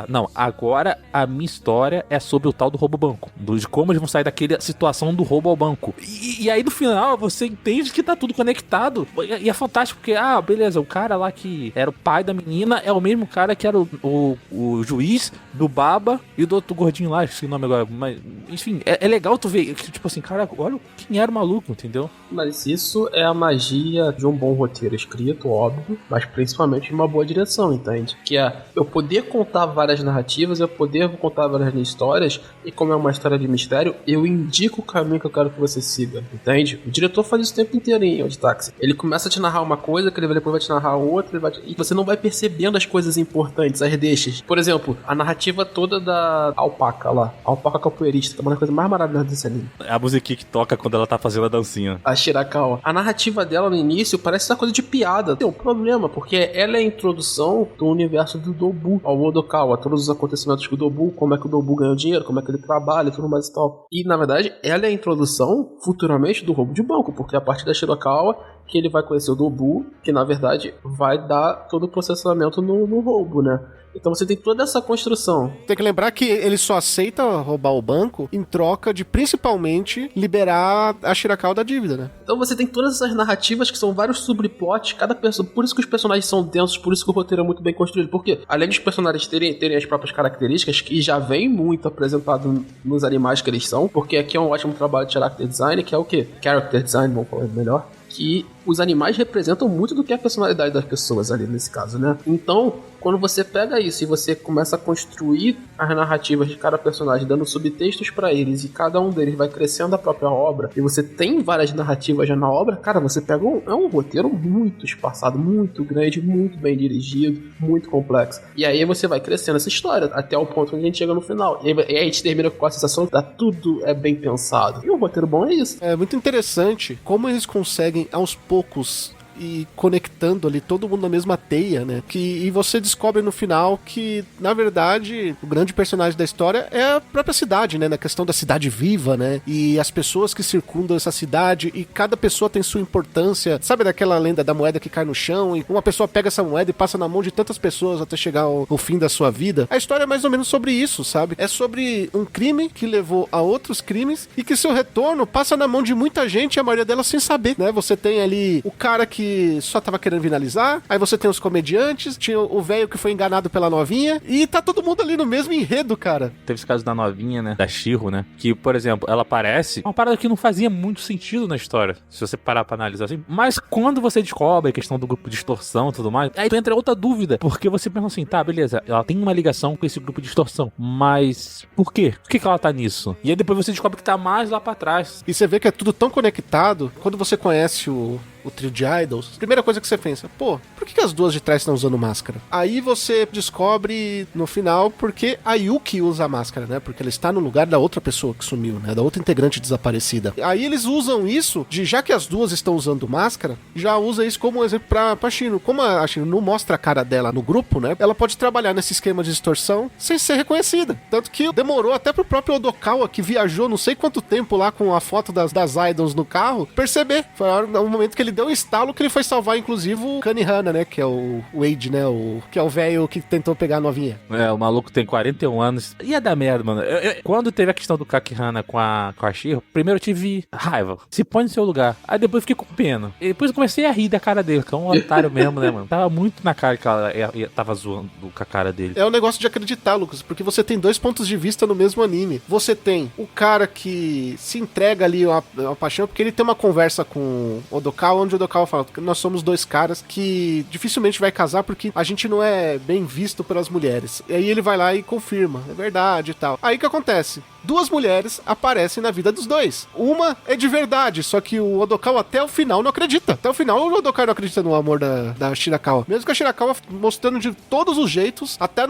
não, agora a minha história é sobre o tal do roubo ao banco, de como eles vão sair daquela situação do roubo ao banco. E aí no final você entende que tá tudo conectado, e é fantástico, porque, beleza, o cara lá que era o pai da menina é o mesmo cara que era o juiz do Baba e do outro gordinho lá, esqueci o nome agora, mas, enfim, é legal tu ver, tipo assim, cara, olha quem era o maluco, entendeu? Mas isso é a magia de um bom roteiro escrito, óbvio, mas principalmente de uma boa direção, entende? Que é eu poder contar várias narrativas, eu poder contar várias histórias, e como é uma história de mistério, eu indico o caminho que eu quero que você siga, entende? O diretor faz isso o tempo inteiro em Oditax. Ele começa a te narrar uma coisa, que ele depois vai te narrar outra, e você não vai percebendo as coisas importantes, as deixas. Por exemplo, a narrativa toda da alpaca lá, a alpaca capoeirista, que é uma das coisas mais maravilhosas desse anime. A musiquinha que toca quando ela tá fazendo a dancinha. A Shirakawa. A narrativa dela no início parece uma coisa de piada. Tem um problema, porque ela é a introdução do universo do Dobu ao Odokawa, todos os acontecimentos do Dobu, como é que o Dobu ganha dinheiro, como é que ele trabalha e tudo mais e tal. E, na verdade, ela é a introdução, futuramente, do roubo de banco, porque é a partir da Shirakawa que ele vai conhecer o Dobu, que, na verdade, vai dar todo o processamento no roubo, né? Então você tem toda essa construção. Tem que lembrar que ele só aceita roubar o banco em troca de, principalmente, liberar a Shirakawa da dívida, né? Então você tem todas essas narrativas que são vários subplots, cada pessoa. Por isso que os personagens são densos, por isso que o roteiro é muito bem construído. Porque, além dos personagens terem as próprias características, que já vem muito apresentado nos animais que eles são, porque aqui é um ótimo trabalho de character design, que é o quê? Character design, vamos falar melhor. Que os animais representam muito do que é a personalidade das pessoas ali nesse caso, né? Então, quando você pega isso e você começa a construir as narrativas de cada personagem, dando subtextos pra eles, e cada um deles vai crescendo a própria obra, e você tem várias narrativas já na obra, cara, você pega um roteiro muito espaçado, muito grande, muito bem dirigido, muito complexo. E aí você vai crescendo essa história, até o ponto onde a gente chega no final. E aí a gente termina com a sensação que tudo é bem pensado. E um roteiro bom é isso. É muito interessante como eles conseguem, aos poucos, e conectando ali todo mundo na mesma teia, né? E você descobre no final que, na verdade, o grande personagem da história é a própria cidade, né? Na questão da cidade viva, né? E as pessoas que circundam essa cidade, e cada pessoa tem sua importância. Sabe daquela lenda da moeda que cai no chão e uma pessoa pega essa moeda e passa na mão de tantas pessoas até chegar ao fim da sua vida? A história é mais ou menos sobre isso, sabe? É sobre um crime que levou a outros crimes e que seu retorno passa na mão de muita gente, e a maioria delas sem saber, né? Você tem ali o cara que só tava querendo finalizar, aí você tem os comediantes, tinha o velho que foi enganado pela novinha, e tá todo mundo ali no mesmo enredo, cara. Teve esse caso da novinha, né? Da Shiro, né? Que, por exemplo, ela parece uma parada que não fazia muito sentido na história, se você parar pra analisar assim. Mas quando você descobre a questão do grupo de extorsão e tudo mais, aí tu entra outra dúvida, porque você pensa assim, tá, beleza, ela tem uma ligação com esse grupo de extorsão, mas por quê? Por que ela tá nisso? E aí depois você descobre que tá mais lá pra trás. E você vê que é tudo tão conectado, quando você conhece o trio de idols, primeira coisa que você pensa, pô, por que as duas de trás estão usando máscara? Aí você descobre no final porque a Yuki usa a máscara, né? Porque ela está no lugar da outra pessoa que sumiu, né? Da outra integrante desaparecida. Aí eles usam isso, já que as duas estão usando máscara, já usa isso como exemplo pra Shino. Como a Shino não mostra a cara dela no grupo, né? Ela pode trabalhar nesse esquema de extorsão sem ser reconhecida. Tanto que demorou até pro próprio Odokawa, que viajou não sei quanto tempo lá com a foto das idols no carro, perceber. Foi o momento que ele deu um estalo que ele foi salvar, inclusive, o Kanihana, né? Que é o Wade, né? Que é o velho que tentou pegar a novinha. É, o maluco tem 41 anos. Ia dar merda, mano. Quando teve a questão do Kakihana com a Shiro, primeiro eu tive raiva. Se põe no seu lugar. Aí depois eu fiquei com pena. E depois eu comecei a rir da cara dele, que é um otário mesmo, né, mano? Tava muito na cara que ela tava zoando com a cara dele. É um negócio de acreditar, Lucas, porque você tem dois pontos de vista no mesmo anime. Você tem o cara que se entrega ali a paixão, porque ele tem uma conversa com o Odokawa, onde o Odokawa fala que nós somos dois caras que dificilmente vai casar porque a gente não é bem visto pelas mulheres. E aí ele vai lá e confirma, é verdade e tal. Aí o que acontece? Duas mulheres aparecem na vida dos dois. Uma é de verdade, só que o Odokawa até o final não acredita. Até o final o Odokawa não acredita no amor da Shirakawa. Mesmo que a Shirakawa mostrando de todos os jeitos, até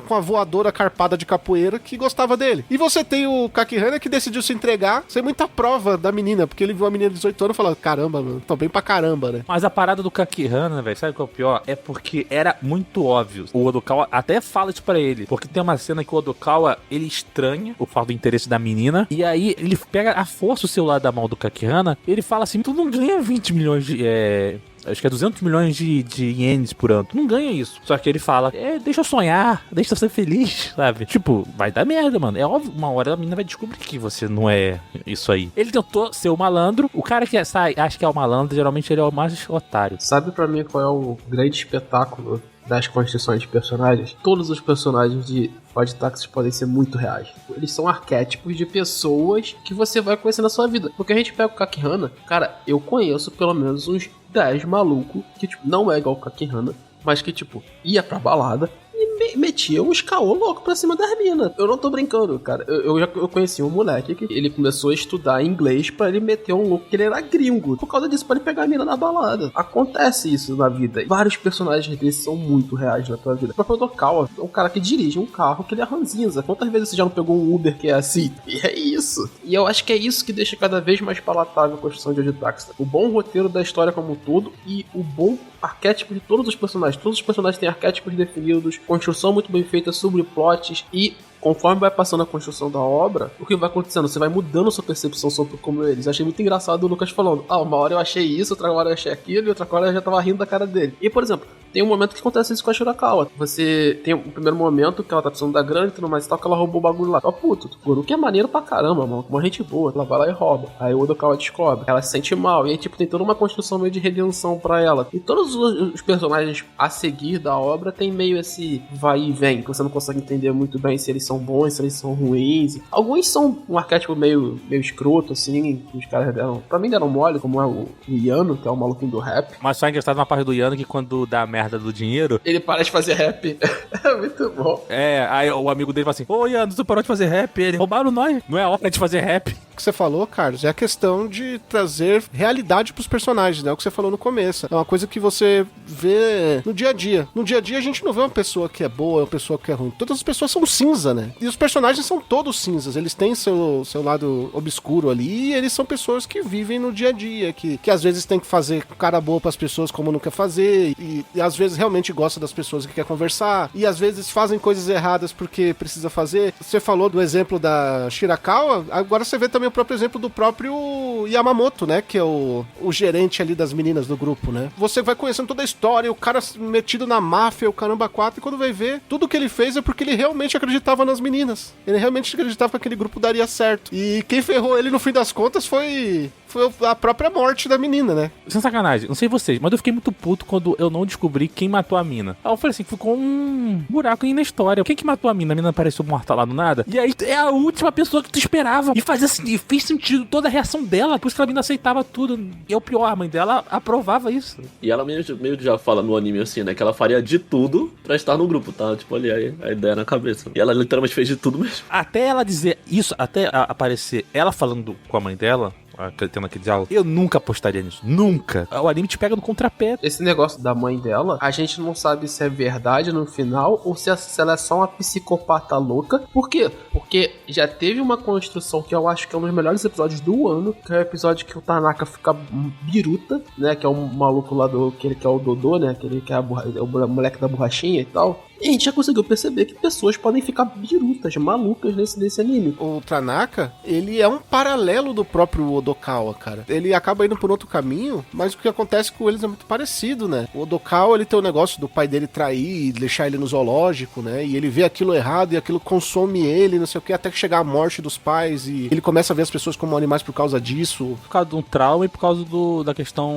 com a voadora carpada de capoeira, que gostava dele. E você tem o Kakihana que decidiu se entregar sem muita prova da menina, porque ele viu a menina de 18 anos e falou, caramba, mano, tô bem pra caramba, né? Mas a parada do Kakihana, velho, sabe qual é o pior? É porque era muito óbvio. O Odokawa até fala isso pra ele, porque tem uma cena que o Odokawa, ele estranha o fato do interesse da menina, e aí ele pega a força o celular da mão do Kakihana, ele fala assim, tu não ganha 20 milhões de... acho que é 200 milhões de ienes por ano. Tu não ganha isso. Só que ele fala, deixa eu sonhar, deixa eu ser feliz, sabe? Tipo, vai dar merda, mano. É óbvio, uma hora a menina vai descobrir que você não é isso aí. Ele tentou ser o malandro. O cara que acha que é o malandro, geralmente ele é o mais otário. Sabe pra mim qual é o grande espetáculo das construções de personagens? Todos os personagens de Odd Taxi podem ser muito reais. Eles são arquétipos de pessoas que você vai conhecer na sua vida. Porque a gente pega o Kakihana, cara, eu conheço pelo menos uns 10 malucos que, tipo, não é igual o Kakihana, mas que, tipo, ia pra balada e metia uns caô louco pra cima das minas. Eu não tô brincando, cara. Eu conheci um moleque que ele começou a estudar inglês pra ele meter um louco que ele era gringo. Por causa disso, pra ele pegar a mina na balada. Acontece isso na vida. Vários personagens desses são muito reais na tua vida. O próprio Odokawa é um cara que dirige um carro que ele é ranzinza. Quantas vezes você já não pegou um Uber que é assim? E é isso. E eu acho que é isso que deixa cada vez mais palatável a construção de Odd Taxi. O bom roteiro da história como um todo e o bom arquétipo de todos os personagens. Todos os personagens têm arquétipos definidos, construção muito bem feita sobre plots e conforme vai passando a construção da obra, o que vai acontecendo? Você vai mudando sua percepção sobre como eles. Achei muito engraçado o Lucas falando, uma hora eu achei isso, outra hora eu achei aquilo, e outra hora eu já tava rindo da cara dele. E, por exemplo, tem um momento que acontece isso com a Shirakawa. Você tem o primeiro momento que ela tá precisando da grana e tudo mais e tal, que ela roubou o bagulho lá. Ó, puto, o Goruki é maneiro pra caramba, mano. Uma gente boa. Ela vai lá e rouba. Aí o Odokawa descobre. Ela se sente mal. E aí, tipo, tem toda uma construção meio de redenção pra ela. E todos os personagens a seguir da obra tem meio esse vai e vem, que você não consegue entender muito bem se eles são bons, se eles são ruins. Alguns são um arquétipo meio escroto, assim, que os caras deram. Pra mim deram mole, como é o Yano, que é o maluquinho do rap. Mas só é engraçado uma parte do Yano que quando dá a merda do dinheiro. Ele para de fazer rap. É muito bom. Aí o amigo dele fala assim: ô Yano, tu parou de fazer rap? Ele, roubaram nós. Não é hora de fazer rap. O que você falou, Carlos, é a questão de trazer realidade pros personagens, né? O que você falou no começo. É uma coisa que você vê no dia a dia. No dia a dia a gente não vê uma pessoa que é boa, uma pessoa que é ruim. Todas as pessoas são cinza, né? E os personagens são todos cinzas. Eles têm seu lado obscuro ali e eles são pessoas que vivem no dia a dia, que às vezes tem que fazer cara boa pras pessoas como não quer fazer e às vezes realmente gosta das pessoas que quer conversar e às vezes fazem coisas erradas porque precisa fazer. Você falou do exemplo da Shirakawa, agora você vê também o próprio exemplo do próprio Yamamoto, né? Que é o gerente ali das meninas do grupo, né? Você vai conhecendo toda a história, o cara metido na máfia, o caramba 4, e quando vai ver, tudo que ele fez é porque ele realmente acreditava nas meninas. Ele realmente acreditava que aquele grupo daria certo. E quem ferrou ele no fim das contas foi a própria morte da menina, né? Sem sacanagem, não sei vocês, mas eu fiquei muito puto quando eu não descobri quem matou a mina. Aí eu falei assim, ficou um buraco aí na história. Quem que matou a mina? A mina apareceu morta lá do nada. E aí é a última pessoa que tu esperava. E fazia assim, fez sentido toda a reação dela, por isso que a mina aceitava tudo. E é o pior, a mãe dela aprovava isso. E ela meio que já fala no anime assim, né? Que ela faria de tudo pra estar no grupo, tá? Tipo, ali a ideia na cabeça. E ela literalmente fez de tudo mesmo. Até ela dizer isso, até aparecer ela falando com a mãe dela, tendo aquele diálogo, eu nunca apostaria nisso. Nunca. O anime te pega no contrapé. Esse negócio da mãe dela, a gente não sabe se é verdade no final ou se ela é só uma psicopata louca. Por quê? Porque já teve uma construção que eu acho que é um dos melhores episódios do ano, que é o episódio que o Tanaka fica biruta, né? Que é um maluco lá que ele quer o Dodô, né? Aquele que é o moleque da borrachinha e tal. E a gente já conseguiu perceber que pessoas podem ficar birutas, malucas nesse anime. O Tanaka, ele é um paralelo do próprio Odokawa, cara. Ele acaba indo por outro caminho, mas o que acontece com eles é muito parecido, né? O Odokawa, ele tem o negócio do pai dele trair e deixar ele no zoológico, né? E ele vê aquilo errado e aquilo consome ele, não sei o que, até que chegar a morte dos pais e ele começa a ver as pessoas como animais por causa disso. Por causa de um trauma e por causa da questão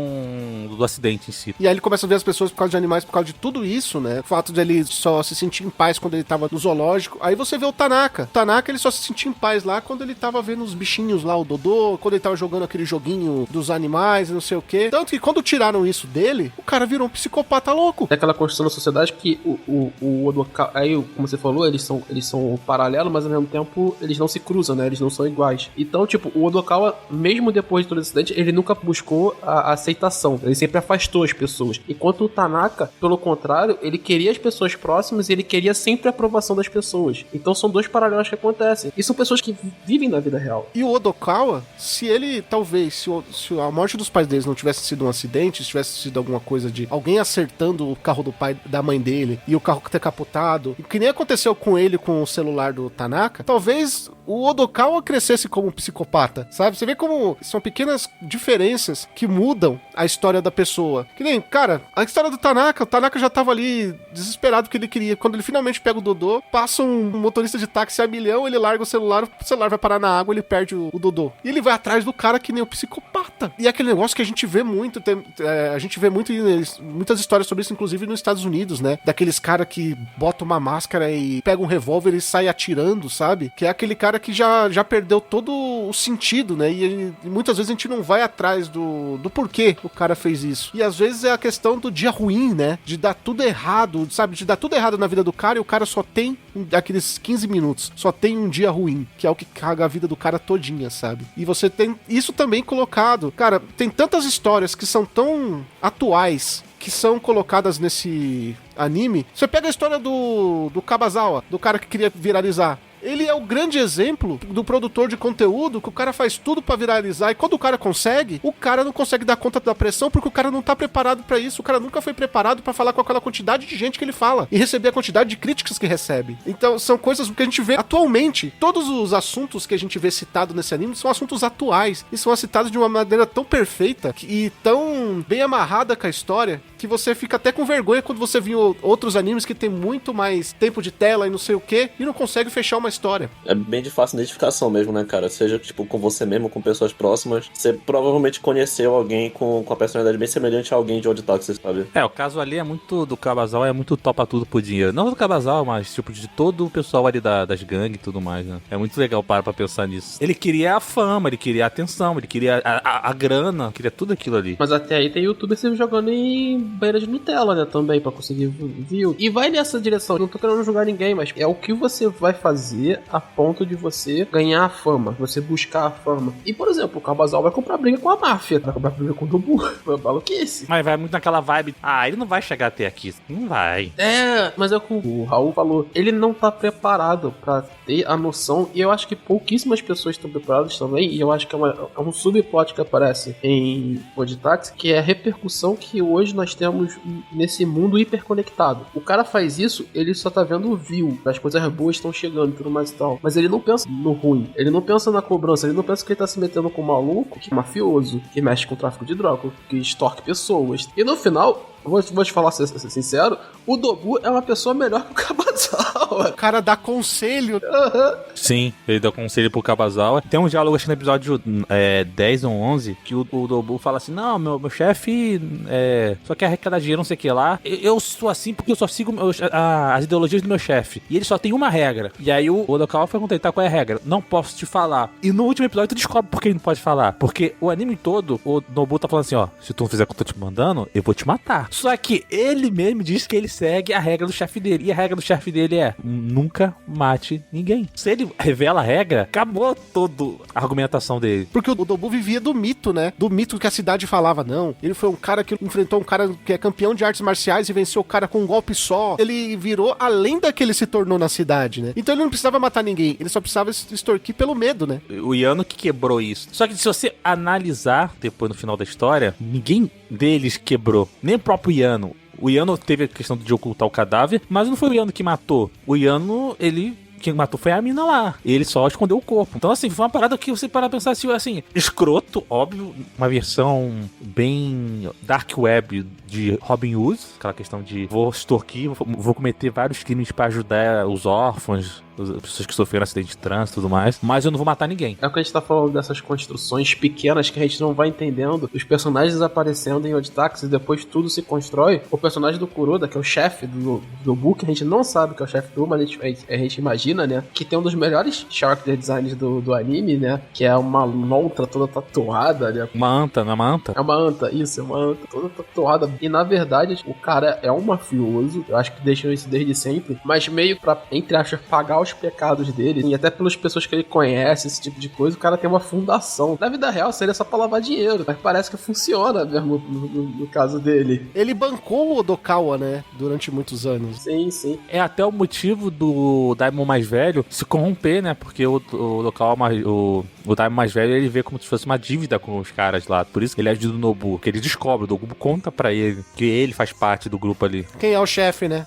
do acidente em si. E aí ele começa a ver as pessoas por causa de animais, por causa de tudo isso, né? O fato de ele só se sentir em paz quando ele tava no zoológico. Aí você vê o Tanaka. O Tanaka, ele só se sentia em paz lá quando ele tava vendo os bichinhos lá, o Dodô, quando ele tava jogando aquele joguinho dos animais e não sei o quê. Tanto que quando tiraram isso dele, o cara virou um psicopata louco. É aquela construção da sociedade que o Odokawa, aí, como você falou, eles são paralelos, mas ao mesmo tempo eles não se cruzam, né? Eles não são iguais. Então, tipo, o Odokawa, mesmo depois de todo esse acidente, ele nunca buscou a aceitação. Ele sempre afastou as pessoas. Enquanto o Tanaka, pelo contrário, ele queria as pessoas próximas e ele queria sempre a aprovação das pessoas. Então são dois paralelos que acontecem. E são pessoas que vivem na vida real. E o Odokawa, se ele, talvez, se a morte dos pais deles não tivesse sido um acidente, se tivesse sido alguma coisa de alguém acertando o carro do pai, da mãe dele, e o carro ter capotado, que nem aconteceu com ele com o celular do Tanaka, talvez o Odokawa crescesse como um psicopata, sabe? Você vê como são pequenas diferenças que mudam a história da pessoa. Que nem, cara, a história do Tanaka, o Tanaka já tava ali desesperado que ele queria. Quando ele finalmente pega o Dodô, passa um motorista de táxi a milhão, ele larga o celular vai parar na água, ele perde o Dodô. E ele vai atrás do cara que nem o psicopata. E é aquele negócio que a gente vê muito, a gente vê muitas histórias sobre isso, inclusive nos Estados Unidos, né? Daqueles caras que botam uma máscara e pegam um revólver e sai atirando, sabe? Que é aquele cara que já perdeu todo o sentido, né? E muitas vezes a gente não vai atrás do porquê o cara fez isso. E às vezes é a questão do dia ruim, né? De dar tudo errado, sabe? De dar tudo errado na vida do cara e o cara só tem aqueles 15 minutos. Só tem um dia ruim, que é o que caga a vida do cara todinha, sabe? E você tem isso também colocado. Cara, tem tantas histórias que são tão atuais que são colocadas nesse anime. Você pega a história do Kabazawa, do cara que queria viralizar. Ele é o grande exemplo do produtor de conteúdo que o cara faz tudo pra viralizar e quando o cara consegue, o cara não consegue dar conta da pressão porque o cara não tá preparado pra isso. O cara nunca foi preparado pra falar com aquela quantidade de gente que ele fala e receber a quantidade de críticas que recebe. Então, são coisas que a gente vê atualmente. Todos os assuntos que a gente vê citado nesse anime são assuntos atuais e são citados de uma maneira tão perfeita e tão bem amarrada com a história que você fica até com vergonha quando você vê outros animes que tem muito mais tempo de tela e não sei o que e não consegue fechar uma história. É bem de fácil identificação mesmo, né, cara? Seja, tipo, com você mesmo, com pessoas próximas. Você provavelmente conheceu alguém com a personalidade bem semelhante a alguém de Odd Taxi, sabe? O caso ali é muito do Kabazal, é muito topa tudo por dinheiro. Não do Kabazal, mas tipo de todo o pessoal ali das gangues e tudo mais, né? É muito legal pra pensar nisso. Ele queria a fama, ele queria a atenção, ele queria a grana, queria tudo aquilo ali. Mas até aí tem youtuber se jogando em banheira de Nutella, né, também, pra conseguir view. E vai nessa direção, não tô querendo julgar ninguém, mas é o que você vai fazer a ponto de você ganhar a fama, você buscar a fama. E, por exemplo, o Kabazal vai comprar briga com a máfia, vai comprar briga com o Dobu, foi maluquice. Mas vai muito naquela vibe, ele não vai chegar até aqui, não vai. Mas é o que o Raul falou, ele não tá preparado pra ter a noção, e eu acho que pouquíssimas pessoas estão preparadas também, e eu acho que é um subplot que aparece em Odd Taxi, que é a repercussão que hoje nós temos nesse mundo hiperconectado. O cara faz isso, ele só tá vendo o view, as coisas boas estão chegando e tudo mais e tal, mas ele não pensa no ruim, ele não pensa na cobrança, ele não pensa que ele tá se metendo com um maluco, que é mafioso, que mexe com tráfico de droga, que extorque pessoas. E no final, vou te falar sincero, o Dobu é uma pessoa melhor que o Kabazal. O cara dá conselho. Sim, ele dá conselho pro Kabazal. Tem um diálogo, acho que no episódio 10 ou 11, que o Dobu fala assim, não, meu chefe só quer arrecadar dinheiro, não sei o que lá. Eu sou assim porque eu só sigo as ideologias do meu chefe. E ele só tem uma regra. E aí o Odokawa foi perguntar qual é a regra. Não posso te falar. E no último episódio tu descobre por que ele não pode falar. Porque o anime todo, o Nobu tá falando assim, ó, se tu não fizer o que eu tô te mandando, eu vou te matar. Só que ele mesmo diz que ele segue a regra do chefe dele. E a regra do chefe dele é nunca mate ninguém. Se ele revela a regra, acabou toda a argumentação dele. Porque o Dobu vivia do mito, né? Do mito que a cidade falava, não. Ele foi um cara que enfrentou um cara que é campeão de artes marciais e venceu o cara com um golpe só. Ele virou a lenda que ele se tornou na cidade, né? Então ele não precisava matar ninguém. Ele só precisava extorquir pelo medo, né? O Yano que quebrou isso. Só que se você analisar depois no final da história, ninguém deles quebrou. Nem o próprio Yano. O Yano teve a questão de ocultar o cadáver, mas não foi o Yano que matou. O Yano, quem matou foi a mina lá. Ele só escondeu o corpo. Então, assim, foi uma parada que você para pensar assim, escroto, óbvio, uma versão bem dark web de Robin Hood, aquela questão de vou extorquir, vou cometer vários crimes para ajudar os órfãos, as pessoas que sofreram acidente de trânsito e tudo mais, mas eu não vou matar ninguém. É o que a gente tá falando dessas construções pequenas que a gente não vai entendendo, os personagens aparecendo em Odd Taxi e depois tudo se constrói. O personagem do Kuroda, que é o chefe do Book, a gente não sabe que é o chefe do, mas a gente imagina, né, que tem um dos melhores character designs do anime, né, que é uma lontra toda tatuada, né. Uma anta, não é uma anta? É uma anta, isso, é uma anta toda tatuada. E na verdade, o cara é um mafioso, eu acho que deixam isso desde sempre, mas meio pra, entre aspas, pagar os pecados dele, e até pelas pessoas que ele conhece, esse tipo de coisa, o cara tem uma fundação. Na vida real seria só pra lavar dinheiro, mas parece que funciona mesmo no caso dele. Ele bancou o Odokawa, né, durante muitos anos. Sim, sim. É até o motivo do Daimon mais velho se corromper, né, porque o Odokawa, o Daimon mais velho, ele vê como se fosse uma dívida com os caras lá, por isso que ele ajuda o Nobu, que ele descobre, o Nobu conta pra ele que ele faz parte do grupo ali. Quem é o chefe, né?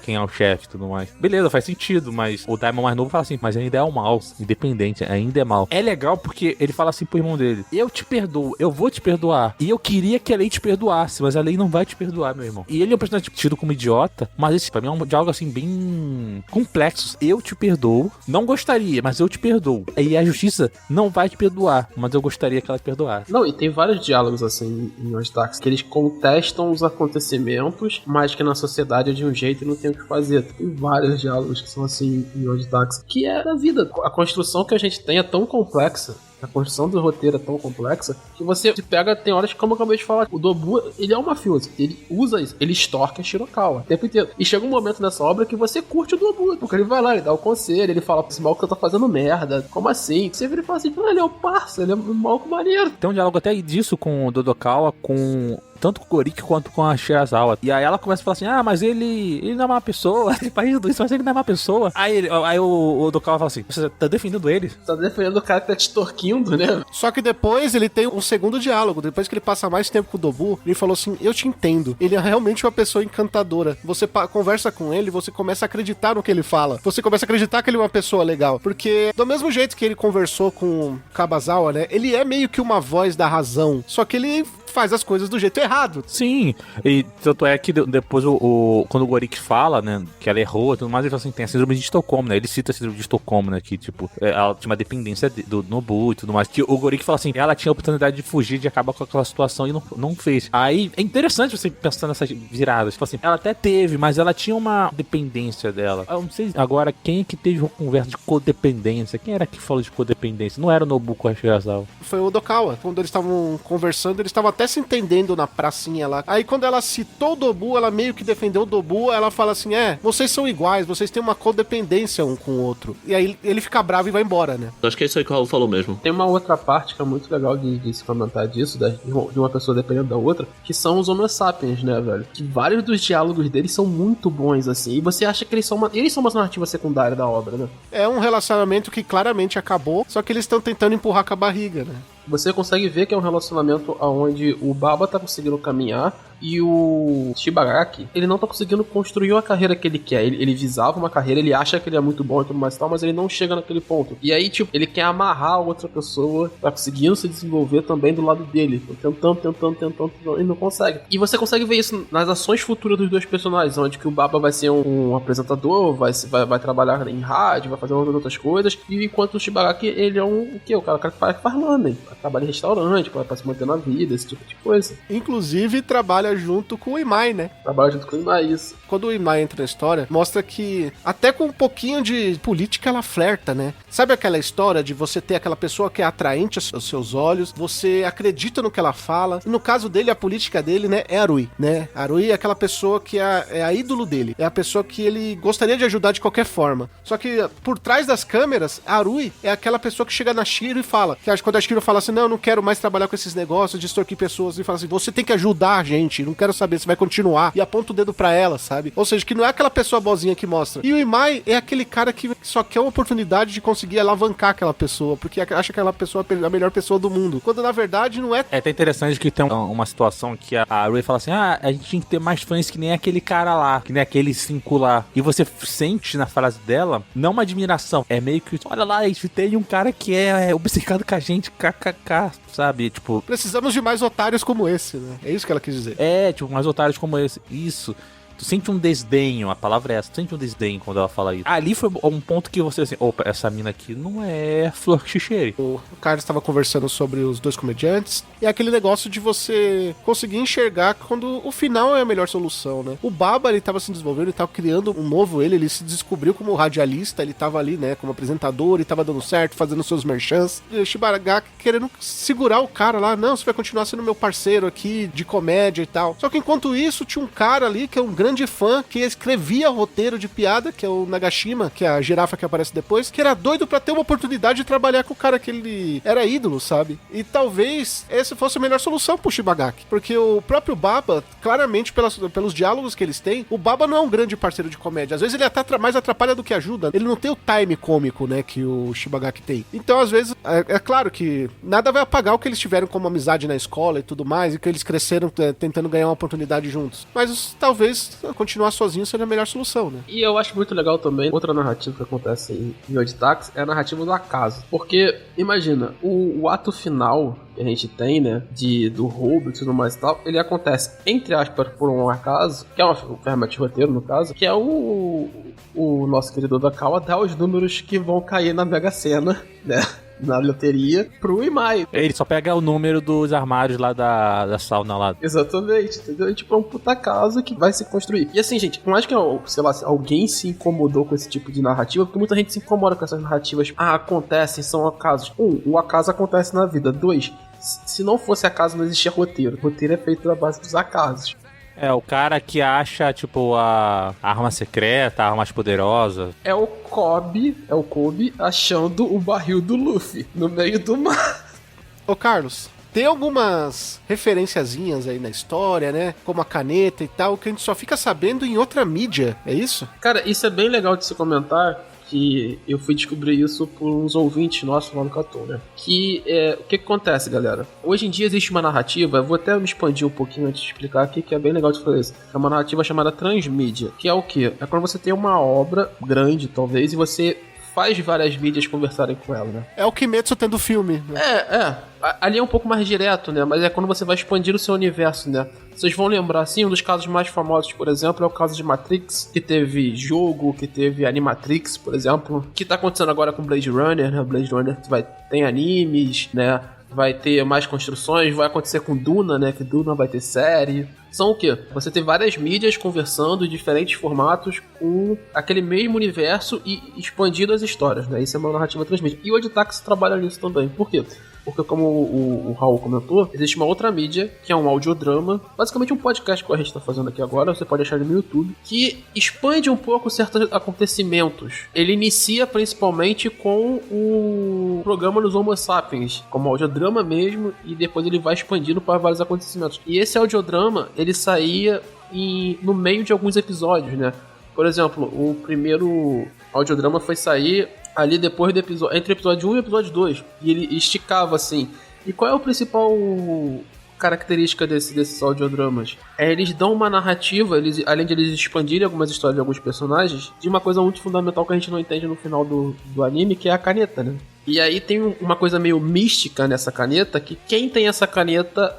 Quem é o chefe e tudo mais. Beleza, faz sentido, mas o Daimon mais novo fala assim, mas ainda é o mal, independente, ainda é mal. É legal porque ele fala assim pro irmão dele, eu te perdoo, eu vou te perdoar. E eu queria que a lei te perdoasse, mas a lei não vai te perdoar, meu irmão. E ele é um personagem tido como idiota, mas esse pra mim é um diálogo assim, bem complexo. Eu te perdoo, não gostaria, mas eu te perdoo. E a justiça não vai te perdoar, mas eu gostaria que ela te perdoasse. Não, e tem vários diálogos assim em Odd Taxi, que eles contestam os acontecimentos, mas que na sociedade é de um jeito não tem o que fazer. Tem vários diálogos que são assim em Odd Taxi, que é da vida. A construção que a gente tem é tão complexa, a construção do roteiro é tão complexa, que você se pega, tem horas como eu acabei de falar, o Dobu, ele é um mafioso, ele usa isso, ele extorca a Shirokawa o tempo inteiro. E chega um momento nessa obra que você curte o Dobu, porque ele vai lá, ele dá o conselho, ele fala, esse maluco tá fazendo merda, como assim? Você vira e fala assim, ele é o parça, ele é um maluco maneiro. Tem um diálogo até disso com o Dodokawa, com tanto com o Gorik quanto com a Shirazawa. E aí ela começa a falar assim, mas ele não é uma pessoa, faz tudo isso, mas ele não é uma pessoa. Aí o Odokawa fala assim, você tá defendendo ele? Tá defendendo o cara que tá te extorquindo, né? Só que depois ele tem um segundo diálogo. Depois que ele passa mais tempo com o Dobu, ele falou assim, eu te entendo. Ele é realmente uma pessoa encantadora. Você conversa com ele, você começa a acreditar no que ele fala. Você começa a acreditar que ele é uma pessoa legal. Porque do mesmo jeito que ele conversou com o Kabazawa, né? Ele é meio que uma voz da razão. Só que ele faz as coisas do jeito errado. Sim, e tanto é que depois quando o Gorik fala, né, que ela errou e tudo mais, ele fala assim, tem a síndrome de Estocolmo, né, ele cita a síndrome de Estocolmo, né, que tipo, ela tinha uma dependência do Nobu e tudo mais, que o Gorik fala assim, ela tinha a oportunidade de fugir, de acabar com aquela situação e não fez. Aí, é interessante você pensar nessas viradas, tipo assim, ela até teve, mas ela tinha uma dependência dela. Eu não sei agora quem é que teve uma conversa de codependência, quem era que falou de codependência? Não era o Nobu com a Shirazawa. Foi o Odokawa, quando eles estavam conversando, eles estavam até se entendendo na pracinha lá. Aí quando ela citou o Dobu, ela meio que defendeu o Dobu, ela fala assim, vocês são iguais, vocês têm uma codependência um com o outro. E aí ele fica bravo e vai embora, né? Acho que é isso aí que o Raul falou mesmo. Tem uma outra parte que é muito legal de se comentar disso, de uma pessoa dependendo da outra, que são os Homo sapiens, né, velho? Que vários dos diálogos deles são muito bons, assim, e você acha que eles são uma narrativa secundária da obra, né? É um relacionamento que claramente acabou, só que eles estão tentando empurrar com a barriga, né? Você consegue ver que é um relacionamento onde o Baba tá conseguindo caminhar e o Shibagaki, ele não tá conseguindo construir uma carreira que ele quer. Ele visava uma carreira, ele acha que ele é muito bom e tudo mais e tal, mas ele não chega naquele ponto. E aí, tipo, ele quer amarrar a outra pessoa pra conseguindo se desenvolver também do lado dele. Tentando, e não consegue. E você consegue ver isso nas ações futuras dos dois personagens, onde que o Baba vai ser um apresentador, vai trabalhar em rádio, vai fazer outras coisas, e enquanto o Shibagaki, ele é o quê? O cara que faz ramen, trabalha em restaurante, pra se manter na vida, esse tipo de coisa. Inclusive, trabalha junto com o Imai, né? Trabalha junto com o Imai, isso. Quando o Imai entra na história, mostra que até com um pouquinho de política ela flerta, né? Sabe aquela história de você ter aquela pessoa que é atraente aos seus olhos, você acredita no que ela fala, e no caso dele, a política dele, né, é a Arui, né? A Arui é aquela pessoa que é a ídolo dele, é a pessoa que ele gostaria de ajudar de qualquer forma. Só que por trás das câmeras, a Arui é aquela pessoa que chega na Shiro e fala, que quando a Shiro fala assim, não, eu não quero mais trabalhar com esses negócios de extorquir pessoas, e fala assim, você tem que ajudar a gente, não quero saber se vai continuar, e aponta o dedo pra ela, sabe? Ou seja, que não é aquela pessoa boazinha que mostra. E o Imai é aquele cara que só quer uma oportunidade de conseguir alavancar aquela pessoa, porque acha aquela pessoa a melhor pessoa do mundo, quando na verdade não é. É até interessante que tem uma situação que a Rui fala assim, a gente tinha que ter mais fãs que nem aquele cara lá, que nem aquele 5 lá. E você sente na frase dela, não uma admiração, é meio que, olha lá, a gente tem um cara que é obcecado com a gente, kkk, sabe? Tipo, precisamos de mais otários como esse, né? É isso que ela quis dizer. É, tipo, mais otários como esse. Isso. Tu sente um desdenho, a palavra é essa, tu sente um desdenho quando ela fala isso. Ali foi um ponto que você assim, opa, essa mina aqui não é Flor Xixeri. O Carlos estava conversando sobre os dois comediantes, e é aquele negócio de você conseguir enxergar quando o final é a melhor solução, né? O Baba, ele tava se desenvolvendo, ele tava criando um novo ele se descobriu como radialista, ele tava ali, né, como apresentador, ele tava dando certo, fazendo seus merchants, e o Shibagaki querendo segurar o cara lá, não, você vai continuar sendo meu parceiro aqui, de comédia e tal. Só que enquanto isso, tinha um cara ali, que é um grande fã, que escrevia roteiro de piada, que é o Nagashima, que é a girafa que aparece depois, que era doido pra ter uma oportunidade de trabalhar com o cara que ele era ídolo, sabe? E talvez essa fosse a melhor solução pro Shibagaki, porque o próprio Baba, claramente pelos diálogos que eles têm, o Baba não é um grande parceiro de comédia, às vezes ele até mais atrapalha do que ajuda, ele não tem o time cômico, né, que o Shibagaki tem. Então, às vezes, é claro que nada vai apagar o que eles tiveram como amizade na escola e tudo mais, e que eles cresceram tentando ganhar uma oportunidade juntos, mas talvez continuar sozinho seria a melhor solução, né? E eu acho muito legal também, outra narrativa que acontece em Old Taxi é a narrativa do acaso. Porque, imagina, o ato final que a gente tem, né, do roubo e tudo mais e tal, ele acontece, entre aspas, por um acaso, que é uma ferramenta de roteiro, no caso, que é o nosso querido Odokawa dá os números que vão cair na Mega Sena, né? Na loteria pro Imai. Ele só pega o número dos armários lá da sauna lá. Exatamente, entendeu? Tipo, é um puta caso que vai se construir. E assim, gente, não acho que, sei lá, alguém se incomodou com esse tipo de narrativa, porque muita gente se incomoda com essas narrativas. Acontecem, são acasos. O acaso acontece na vida. 2, se não fosse acaso, não existia roteiro. O roteiro é feito na base dos acasos. É, o cara que acha, tipo, a arma secreta, a arma mais poderosa. É o Kobe achando o barril do Luffy no meio do mar. Ô, Carlos, Tem algumas referenciazinhas aí na história, né? Como a caneta e tal, que a gente só fica sabendo em outra mídia, é isso? Cara, isso é bem legal de se comentar, que eu fui descobrir isso por uns ouvintes nossos lá no Catum, né? O que acontece, galera? Hoje em dia existe uma narrativa, eu vou até me expandir um pouquinho antes de explicar aqui, que é bem legal de fazer isso. É uma narrativa chamada transmídia, que é o quê? É quando você tem uma obra grande, talvez, e você faz várias mídias conversarem com ela, né? É o Kimetsu tendo filme, né? Ali é um pouco mais direto, né? Mas é quando você vai expandir o seu universo, né? Vocês vão lembrar, assim, um dos casos mais famosos, por exemplo, é o caso de Matrix, que teve jogo, que teve Animatrix, por exemplo, que tá acontecendo agora com Blade Runner, né? Blade Runner tem animes, né? Vai ter mais construções, vai acontecer com Duna, né? Que Duna vai ter série. São o quê? Você tem várias mídias conversando em diferentes formatos com aquele mesmo universo e expandindo as histórias, né? Isso é uma narrativa transmídia. E o Editax trabalha nisso também. Por quê? Porque, como o Raul comentou, existe uma outra mídia, que é um audiodrama, basicamente um podcast que a gente está fazendo aqui agora, você pode achar ele no YouTube, que expande um pouco certos acontecimentos. Ele inicia principalmente com o programa dos Homo Sapiens, como audiodrama mesmo, e depois ele vai expandindo para vários acontecimentos. E esse audiodrama, ele saía no meio de alguns episódios, né? Por exemplo, o primeiro audiodrama foi sair ali depois do episódio, entre o episódio 1 e o episódio 2, e ele esticava assim. E qual é a principal característica desses audiodramas? Eles dão uma narrativa, além de eles expandirem algumas histórias de alguns personagens, de uma coisa muito fundamental que a gente não entende no final do anime, que é a caneta, né? E aí tem uma coisa meio mística nessa caneta, que quem tem essa caneta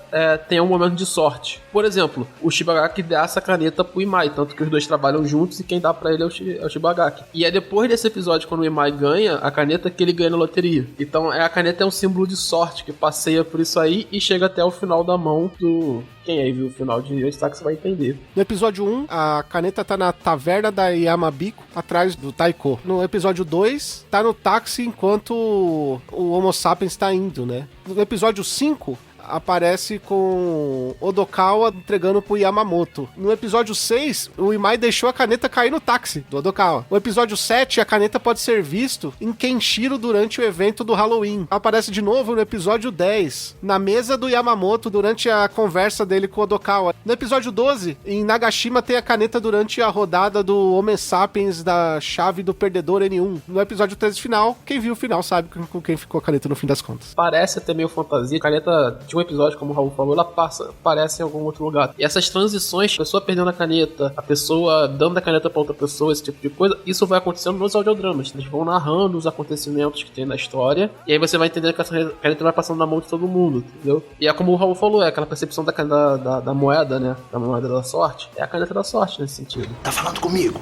tem um momento de sorte. Por exemplo, o Shibagaki dá essa caneta pro Imai, tanto que os dois trabalham juntos e quem dá pra ele é o Shibagaki. E é depois desse episódio, quando o Imai ganha a caneta, que ele ganha na loteria. Então a caneta é um símbolo de sorte, que passeia por isso aí e chega até o final da mão do... Quem aí viu o final de Editax vai entender. No episódio 1, a caneta tá na taverna da Yamabiko, atrás do Taiko. No episódio 2, tá no táxi enquanto o Homo Sapiens tá indo, né? No episódio 5, aparece com Odokawa entregando pro Yamamoto. No episódio 6, o Imai deixou a caneta cair no táxi do Odokawa. No episódio 7, a caneta pode ser visto em Kenshiro durante o evento do Halloween. Aparece de novo no episódio 10, na mesa do Yamamoto durante a conversa dele com o Odokawa. No episódio 12, em Nagashima tem a caneta durante a rodada do Homo Sapiens da chave do perdedor N1. No episódio 13 final, quem viu o final sabe com quem ficou a caneta no fim das contas. Parece até meio fantasia, a caneta de um episódio, como o Raul falou, ela aparece em algum outro lugar. E essas transições, a pessoa perdendo a caneta, a pessoa dando a caneta pra outra pessoa, esse tipo de coisa, isso vai acontecendo nos audiodramas. Eles vão narrando os acontecimentos que tem na história, e aí você vai entender que essa caneta vai passando na mão de todo mundo, entendeu? E é como o Raul falou, é aquela percepção da moeda, né? Da moeda da sorte. É a caneta da sorte nesse sentido. Tá falando comigo?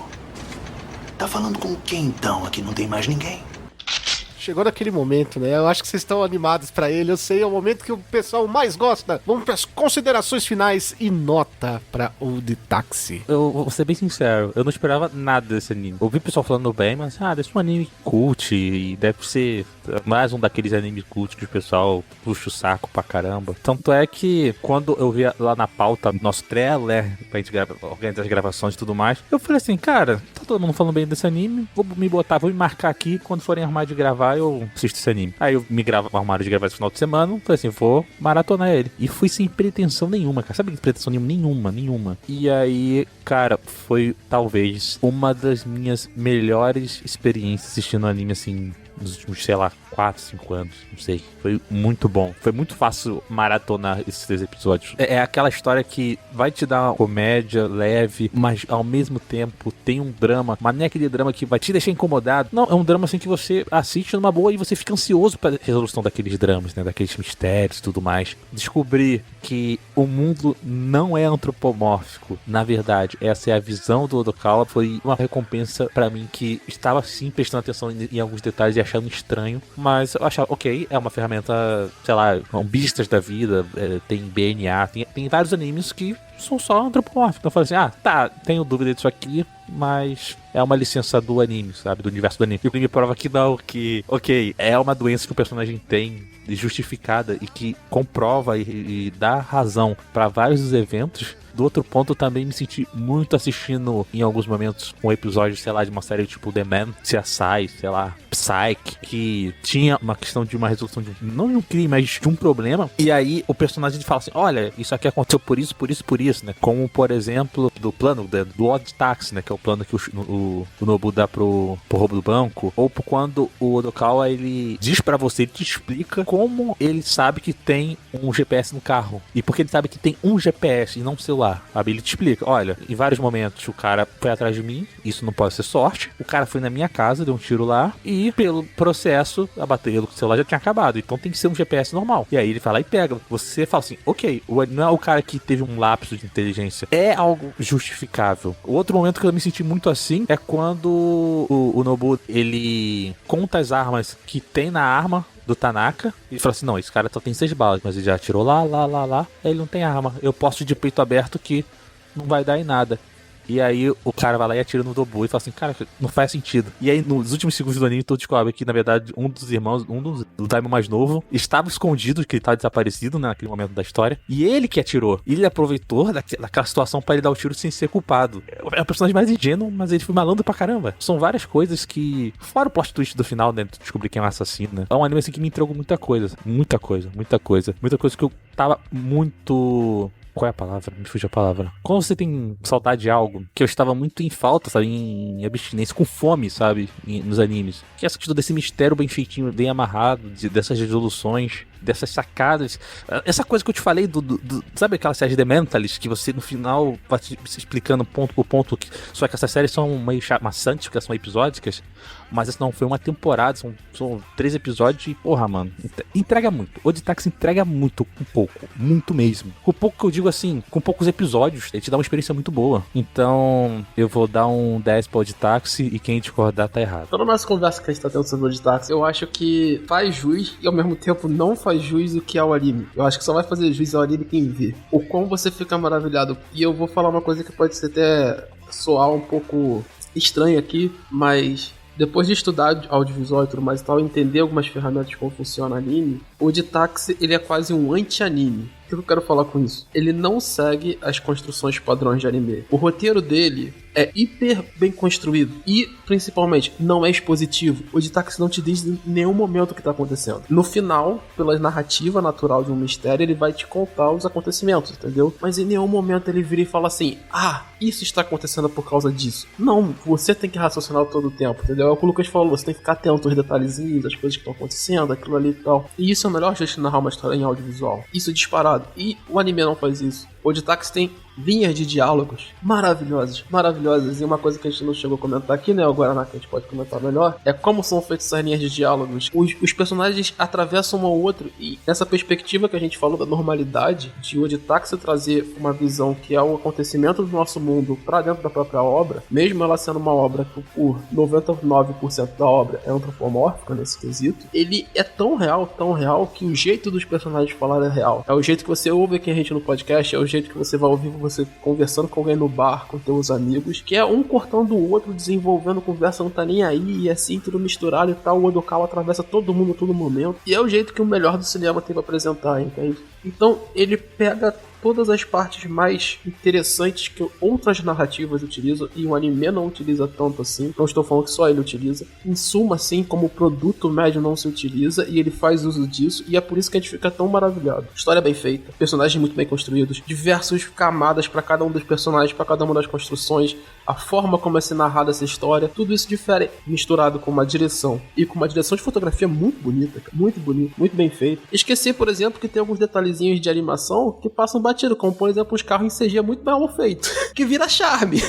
Tá falando com quem então? Aqui não tem mais ninguém. Chegou naquele momento, né? Eu acho que vocês estão animados pra ele. Eu sei, é o momento que o pessoal mais gosta. Vamos pras considerações finais e nota pra Old Taxi. Eu vou ser bem sincero, eu não esperava nada desse anime. Eu vi o pessoal falando bem, mas deve ser um anime cult e deve ser mais um daqueles animes cult que o pessoal puxa o saco pra caramba. Tanto é que quando eu vi lá na pauta nosso trailer pra gente organizar as gravações e tudo mais, eu falei assim, cara, tá todo mundo falando bem desse anime, vou me marcar aqui, quando forem arrumar de gravar eu assisto esse anime. Aí eu me arrumaram de gravar esse final de semana, falei assim, vou maratonar ele. E fui sem pretensão nenhuma, cara. Sabe que pretensão nenhuma. E aí, cara, foi talvez uma das minhas melhores experiências assistindo anime, assim, nos últimos, sei lá, 4, 5 anos, não sei. Foi muito bom. Foi muito fácil maratonar esses 3 episódios. É aquela história que vai te dar uma comédia leve, mas ao mesmo tempo tem um drama, mas não é aquele drama que vai te deixar incomodado. Não, é um drama assim que você assiste numa boa e você fica ansioso pra resolução daqueles dramas, né? Daqueles mistérios e tudo mais. Descobrir que o mundo não é antropomórfico, na verdade, essa é a visão do Odokawa, foi uma recompensa pra mim, que estava sim prestando atenção em alguns detalhes e achando estranho, mas eu achava, ok, é uma ferramenta, sei lá, um Beastars da vida, tem BNA, tem vários animes que são só antropomórficos. Então eu falei assim, tá, tenho dúvida disso aqui, mas é uma licença do anime, sabe? Do universo do anime. E o anime prova que não, que, ok, é uma doença que o personagem tem, justificada, e que comprova e dá razão para vários dos eventos. Do outro ponto, eu também me senti muito assistindo, em alguns momentos, um episódio, sei lá, de uma série tipo The Man, CSI, sei lá, Psyche, que tinha uma questão de uma resolução de não de um crime, mas de um problema. E aí o personagem fala assim, olha, isso aqui aconteceu por isso, né? Como, por exemplo, do plano do Odd Taxi, né? Que é o plano que o Nobu dá pro roubo do banco. Ou quando o Odokawa, ele diz pra você, ele te explica como ele sabe que tem um GPS no carro. E porque ele sabe que tem um GPS e não um celular. Sabe? Ele te explica, olha, em vários momentos o cara foi atrás de mim, isso não pode ser sorte, o cara foi na minha casa, deu um tiro lá, e pelo processo, a bateria do celular já tinha acabado, então tem que ser um GPS normal. E aí ele fala e pega, você fala assim, ok, não é o cara que teve um lapso de inteligência, é algo justificável. O outro momento que eu me senti muito assim é quando o Nobu, ele conta as armas que tem na arma do Tanaka, e fala assim, não, esse cara só tem 6 balas, mas ele já atirou lá, aí ele não tem arma, eu posso ir de peito aberto que não vai dar em nada. E aí o cara vai lá e atira no Nobu e fala assim, cara, não faz sentido. E aí nos últimos segundos do anime tu descobre que na verdade um dos irmãos, do Daimon mais novo, estava escondido, que ele estava desaparecido, né, naquele momento da história. E ele que atirou. E ele aproveitou daquela situação para ele dar o tiro sem ser culpado. É o personagem mais ingênuo, mas ele foi malandro pra caramba. São várias coisas que, fora o plot twist do final, né, tu descobrir quem é o assassino, né. É um anime assim que me entregou muita coisa que eu tava muito... Qual é a palavra? Me fugiu a palavra. Quando você tem saudade de algo que eu estava muito em falta, sabe? Em abstinência, com fome, sabe? Nos animes. Que é essa questão desse mistério bem feitinho, bem amarrado, dessas resoluções, dessas sacadas. Essa coisa que eu te falei sabe aquela série The Mentalist, que você no final vai te explicando ponto por ponto, só que essas séries são meio maçantes, porque são episódicas, mas essa não foi uma temporada, são 3 episódios e, porra, mano, entrega muito. O Odd Taxi entrega muito, com pouco, muito mesmo. Com pouco que eu digo assim, com poucos episódios, ele te dá uma experiência muito boa. Então, eu vou dar um 10 pro Odd Taxi e quem discordar tá errado. Toda nossa conversa que a gente tá tendo sobre o Odd Taxi, eu acho que faz jus e ao mesmo tempo não faz jus o que é o anime. Eu acho que só vai fazer jus ao anime quem vê. O como você fica maravilhado. E eu vou falar uma coisa que pode ser até soar um pouco estranho aqui, mas depois de estudar audiovisual e tudo mais e tal, entender algumas ferramentas de como funciona anime, o Odd Taxi, ele é quase um anti-anime. O que eu quero falar com isso? Ele não segue as construções padrões de anime. O roteiro dele é hiper bem construído e, principalmente, não é expositivo. O Odd Taxi não te diz em nenhum momento o que está acontecendo. No final, pela narrativa natural de um mistério, ele vai te contar os acontecimentos, entendeu? Mas em nenhum momento ele vira e fala assim, isso está acontecendo por causa disso. Não, você tem que raciocinar todo o tempo, entendeu? É o que o Lucas falou, você tem que ficar atento aos detalhezinhos, às coisas que estão acontecendo, aquilo ali e tal. E isso é o melhor jeito de narrar uma história em audiovisual. Isso é disparado. E o anime não faz isso. O Odd Taxi tem linhas de diálogos maravilhosas. E uma coisa que a gente não chegou a comentar aqui, né, agora que a gente pode comentar melhor, é como são feitas essas linhas de diálogos. Os personagens atravessam um ao outro, e nessa perspectiva que a gente falou da normalidade, de Odd Taxi trazer uma visão que é o acontecimento do nosso mundo pra dentro da própria obra, mesmo ela sendo uma obra que por 99% da obra é antropomórfica nesse quesito, ele é tão real, que o jeito dos personagens falar é real. É o jeito que você ouve aqui a gente no podcast, é o jeito que você vai ouvir você conversando com alguém no bar, com teus amigos, que é um cortando o outro, desenvolvendo conversa, não tá nem aí, e assim, tudo misturado e tal. O Odokawa atravessa todo mundo a todo momento, e é o jeito que o melhor do cinema tem pra apresentar, entende? Então, ele pega todas as partes mais interessantes que outras narrativas utilizam e o anime não utiliza tanto assim. Não estou falando que só ele utiliza. Em suma, assim, como o produto médio não se utiliza e ele faz uso disso, e é por isso que a gente fica tão maravilhado. História bem feita, personagens muito bem construídos, diversas camadas para cada um dos personagens, para cada uma das construções, a forma como é ser narrada essa história, tudo isso diferente, misturado com uma direção e com uma direção de fotografia muito bonita, muito bonita, muito bem feita. Esqueci, por exemplo, que tem alguns detalhezinhos de animação que passam batido, como por exemplo os carros em CG muito mal feito, que vira charme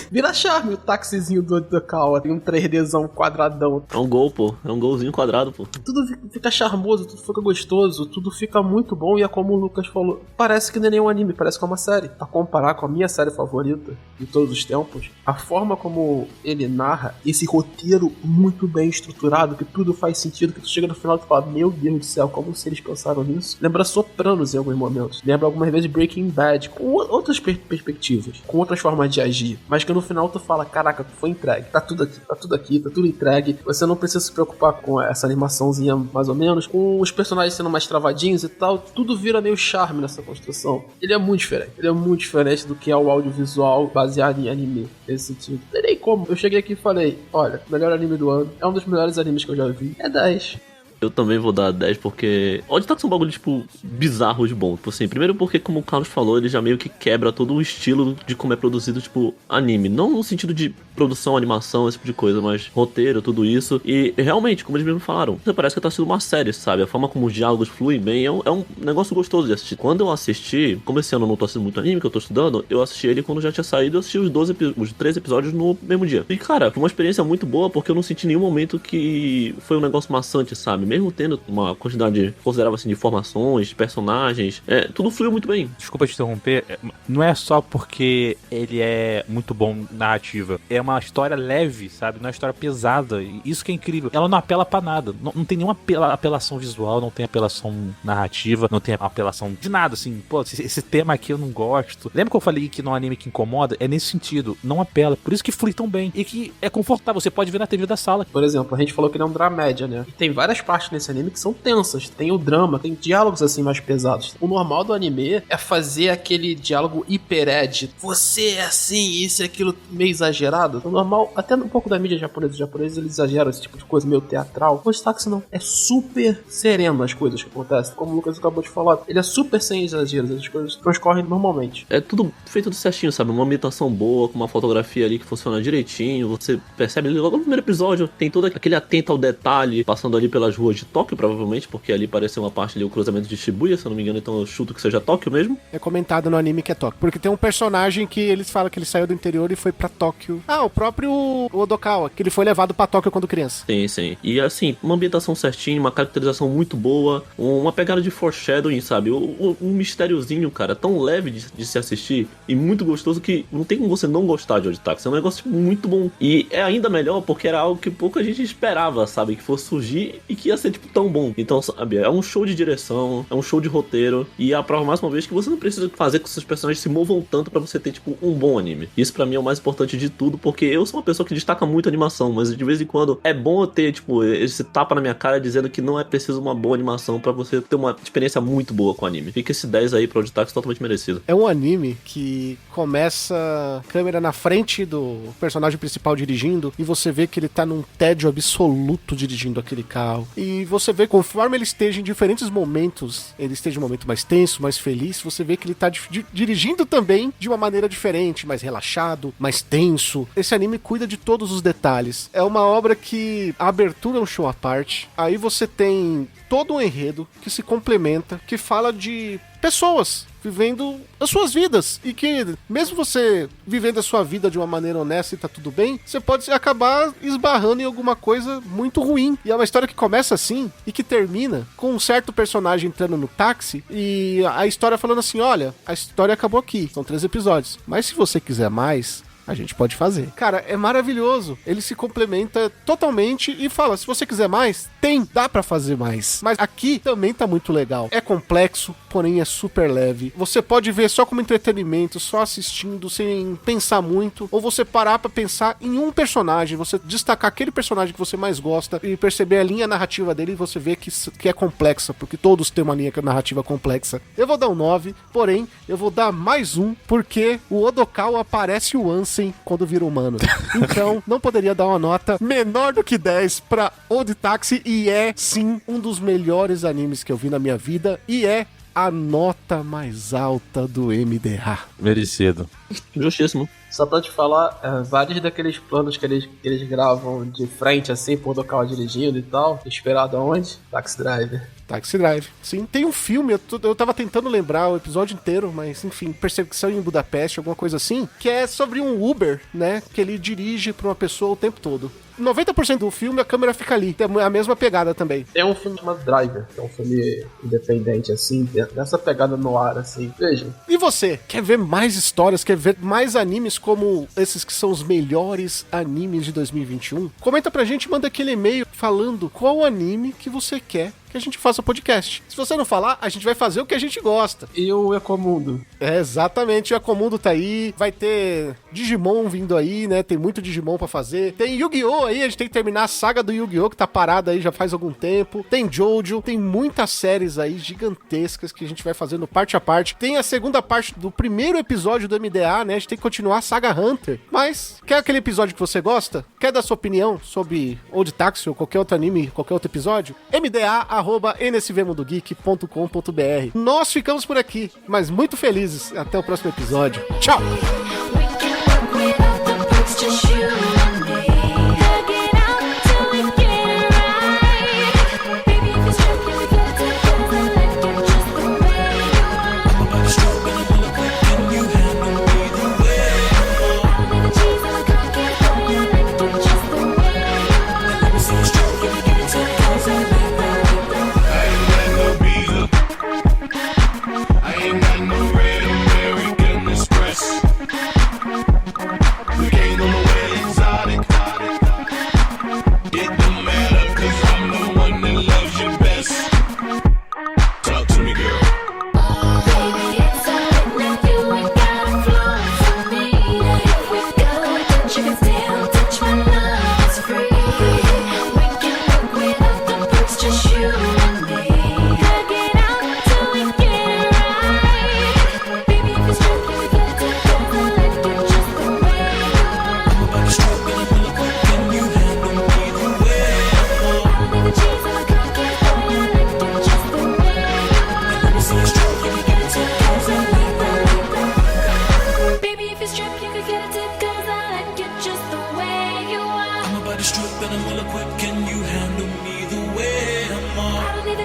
o taxizinho do Odokawa, tem um 3Dzão quadradão. É um gol, pô, é um golzinho quadrado, pô. Tudo fica charmoso, tudo fica gostoso, tudo fica muito bom, e é como o Lucas falou, parece que não é nenhum anime, parece que é uma série. A comparar com a minha série favorita de todos os tempos, a forma como ele narra, esse roteiro muito bem estruturado, que tudo faz sentido, que tu chega no final e tu fala, meu Deus do céu, como se eles pensaram nisso. Lembra Sopranos em alguns momentos. Lembra algumas vezes Breaking Bad, com outras perspectivas, com outras formas de agir. Mas que no final tu fala, caraca, foi entregue. Tá tudo aqui, tá tudo entregue. Você não precisa se preocupar com essa animaçãozinha mais ou menos, com os personagens sendo mais travadinhos e tal. Tudo vira meio charme nessa construção. Ele é muito diferente. Ele é muito diferente do que é o audiovisual baseado em anime. Nesse sentido. Não tem nem como. Eu cheguei aqui e falei, olha, melhor anime do ano. É um dos melhores animes que eu já vi. É 10. Eu também vou dar 10 porque... Odd Tax é um bagulho, tipo, bizarro de bom. Tipo assim, primeiro porque, como o Carlos falou, ele já meio que quebra todo o estilo de como é produzido, tipo, anime. Não no sentido de produção, animação, esse tipo de coisa, mas roteiro, tudo isso. E realmente, como eles mesmo falaram, você parece que tá sendo uma série, sabe? A forma como os diálogos fluem bem é um negócio gostoso de assistir. Quando eu assisti, como esse ano eu não tô assistindo muito anime, que eu tô estudando, eu assisti ele quando já tinha saído, eu assisti os 13 episódios no mesmo dia. E, cara, foi uma experiência muito boa porque eu não senti em nenhum momento que foi um negócio maçante, sabe? Mesmo tendo uma quantidade considerável assim, de informações, de personagens, tudo fluiu muito bem. Desculpa te interromper, não é só porque ele é muito bom narrativa, é uma história leve, sabe? Não é uma história pesada, e isso que é incrível. Ela não apela pra nada, não tem nenhuma apelação visual, não tem apelação narrativa, não tem apelação de nada, assim, pô, esse tema aqui eu não gosto. Lembra que eu falei que no anime que incomoda? É nesse sentido, não apela, por isso que flui tão bem, e que é confortável, você pode ver na TV da sala. Por exemplo, a gente falou que ele é um dramédia, né? E tem várias partes nesse anime que são tensas, tem o drama, tem diálogos assim mais pesados. O normal do anime é fazer aquele diálogo hiper-ed, você é assim, isso e aquilo meio exagerado. O normal, até um pouco da mídia japonesa, os japoneses eles exageram esse tipo de coisa meio teatral. O Stax não, é super sereno as coisas que acontecem, como o Lucas acabou de falar, ele é super sem exageros, as coisas transcorrem normalmente. É tudo feito certinho, sabe? Uma ambientação boa, com uma fotografia ali que funciona direitinho, você percebe ali, logo no primeiro episódio, tem todo aquele atento ao detalhe, passando ali pelas ruas de Tóquio, provavelmente, porque ali parece uma parte ali, o cruzamento de Shibuya, se eu não me engano, então eu chuto que seja Tóquio mesmo. É comentado no anime que é Tóquio, porque tem um personagem que eles falam que ele saiu do interior e foi pra Tóquio. Ah, o próprio Odokawa, que ele foi levado pra Tóquio quando criança. Sim, sim. E assim, uma ambientação certinha, uma caracterização muito boa, uma pegada de foreshadowing, sabe? Um mistériozinho, cara, tão leve de se assistir e muito gostoso que não tem como você não gostar de Odd Tax. É um negócio muito bom. E é ainda melhor porque era algo que pouca gente esperava, sabe? Que fosse surgir e que ia ser, tipo, tão bom. Então, sabe, é um show de direção, é um show de roteiro e é a prova mais uma vez que você não precisa fazer com que seus personagens se movam tanto pra você ter, tipo, um bom anime. Isso pra mim é o mais importante de tudo, porque eu sou uma pessoa que destaca muito a animação, mas de vez em quando é bom eu ter, tipo, esse tapa na minha cara dizendo que não é preciso uma boa animação pra você ter uma experiência muito boa com o anime. Fica esse 10 aí pra Odd Tax totalmente merecido. É um anime que começa câmera na frente do personagem principal dirigindo e você vê que ele tá num tédio absoluto dirigindo aquele carro. E você vê, conforme ele esteja em diferentes momentos, ele esteja em um momento mais tenso, mais feliz, você vê que ele tá dirigindo também de uma maneira diferente, mais relaxado, mais tenso. Esse anime cuida de todos os detalhes. É uma obra que a abertura é um show à parte. Aí você tem todo um enredo que se complementa, que fala de pessoas vivendo as suas vidas e que mesmo você vivendo a sua vida de uma maneira honesta e tá tudo bem, você pode acabar esbarrando em alguma coisa muito ruim. E é uma história que começa assim e que termina com um certo personagem entrando no táxi e a história falando assim, olha, a história acabou aqui, são 3 episódios, mas se você quiser mais, a gente pode fazer. Cara, é maravilhoso. Ele se complementa totalmente e fala, se você quiser mais, dá pra fazer mais. Mas aqui também tá muito legal. É complexo, porém é super leve. Você pode ver só como entretenimento, só assistindo, sem pensar muito. Ou você parar pra pensar em um personagem, você destacar aquele personagem que você mais gosta e perceber a linha narrativa dele e você vê que é complexa, porque todos têm uma linha narrativa complexa. Eu vou dar um 9, porém, eu vou dar mais um, porque o Odokawa aparece o Ansem quando vira humano. Então, não poderia dar uma nota menor do que 10 pra Odd Taxi e é, sim, um dos melhores animes que eu vi na minha vida e é a nota mais alta do MDA. Merecido. Justíssimo. Só pra te falar, vários daqueles planos que eles gravam de frente, assim, por Odokawa dirigindo e tal, inspirado aonde? Taxi Driver. Taxi Drive. Sim, tem um filme, eu tava tentando lembrar o episódio inteiro, mas enfim, Perseguição em Budapeste, alguma coisa assim, que é sobre um Uber, né, que ele dirige pra uma pessoa o tempo todo. 90% do filme a câmera fica ali. Tem a mesma pegada também. Tem um filme chamado Driver, que é um filme independente, assim, nessa pegada no ar, assim. Vejam. E você? Quer ver mais histórias? Quer ver mais animes como esses que são os melhores animes de 2021? Comenta pra gente, manda aquele e-mail falando qual anime que você quer que a gente faça podcast. Se você não falar, a gente vai fazer o que a gente gosta. E o Ecomundo? É, exatamente, o Ecomundo tá aí, vai ter Digimon vindo aí, né, tem muito Digimon pra fazer, tem Yu-Gi-Oh! Aí, a gente tem que terminar a saga do Yu-Gi-Oh! Que tá parada aí já faz algum tempo, tem Jojo, tem muitas séries aí gigantescas que a gente vai fazendo parte a parte, tem a segunda parte do primeiro episódio do MDA, né, a gente tem que continuar a saga Hunter, mas quer aquele episódio que você gosta? Quer dar sua opinião sobre Old Taxi ou qualquer outro anime, qualquer outro episódio? mda@nsvmudogeek.com.br. Nós ficamos por aqui, mas muito felizes. Até o próximo episódio. Tchau!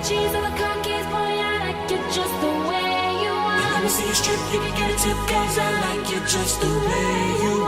Cheese on the cookies, boy, I like it just the way you are. Let me see you strip, you can get a tip, cause I like you just the way you are.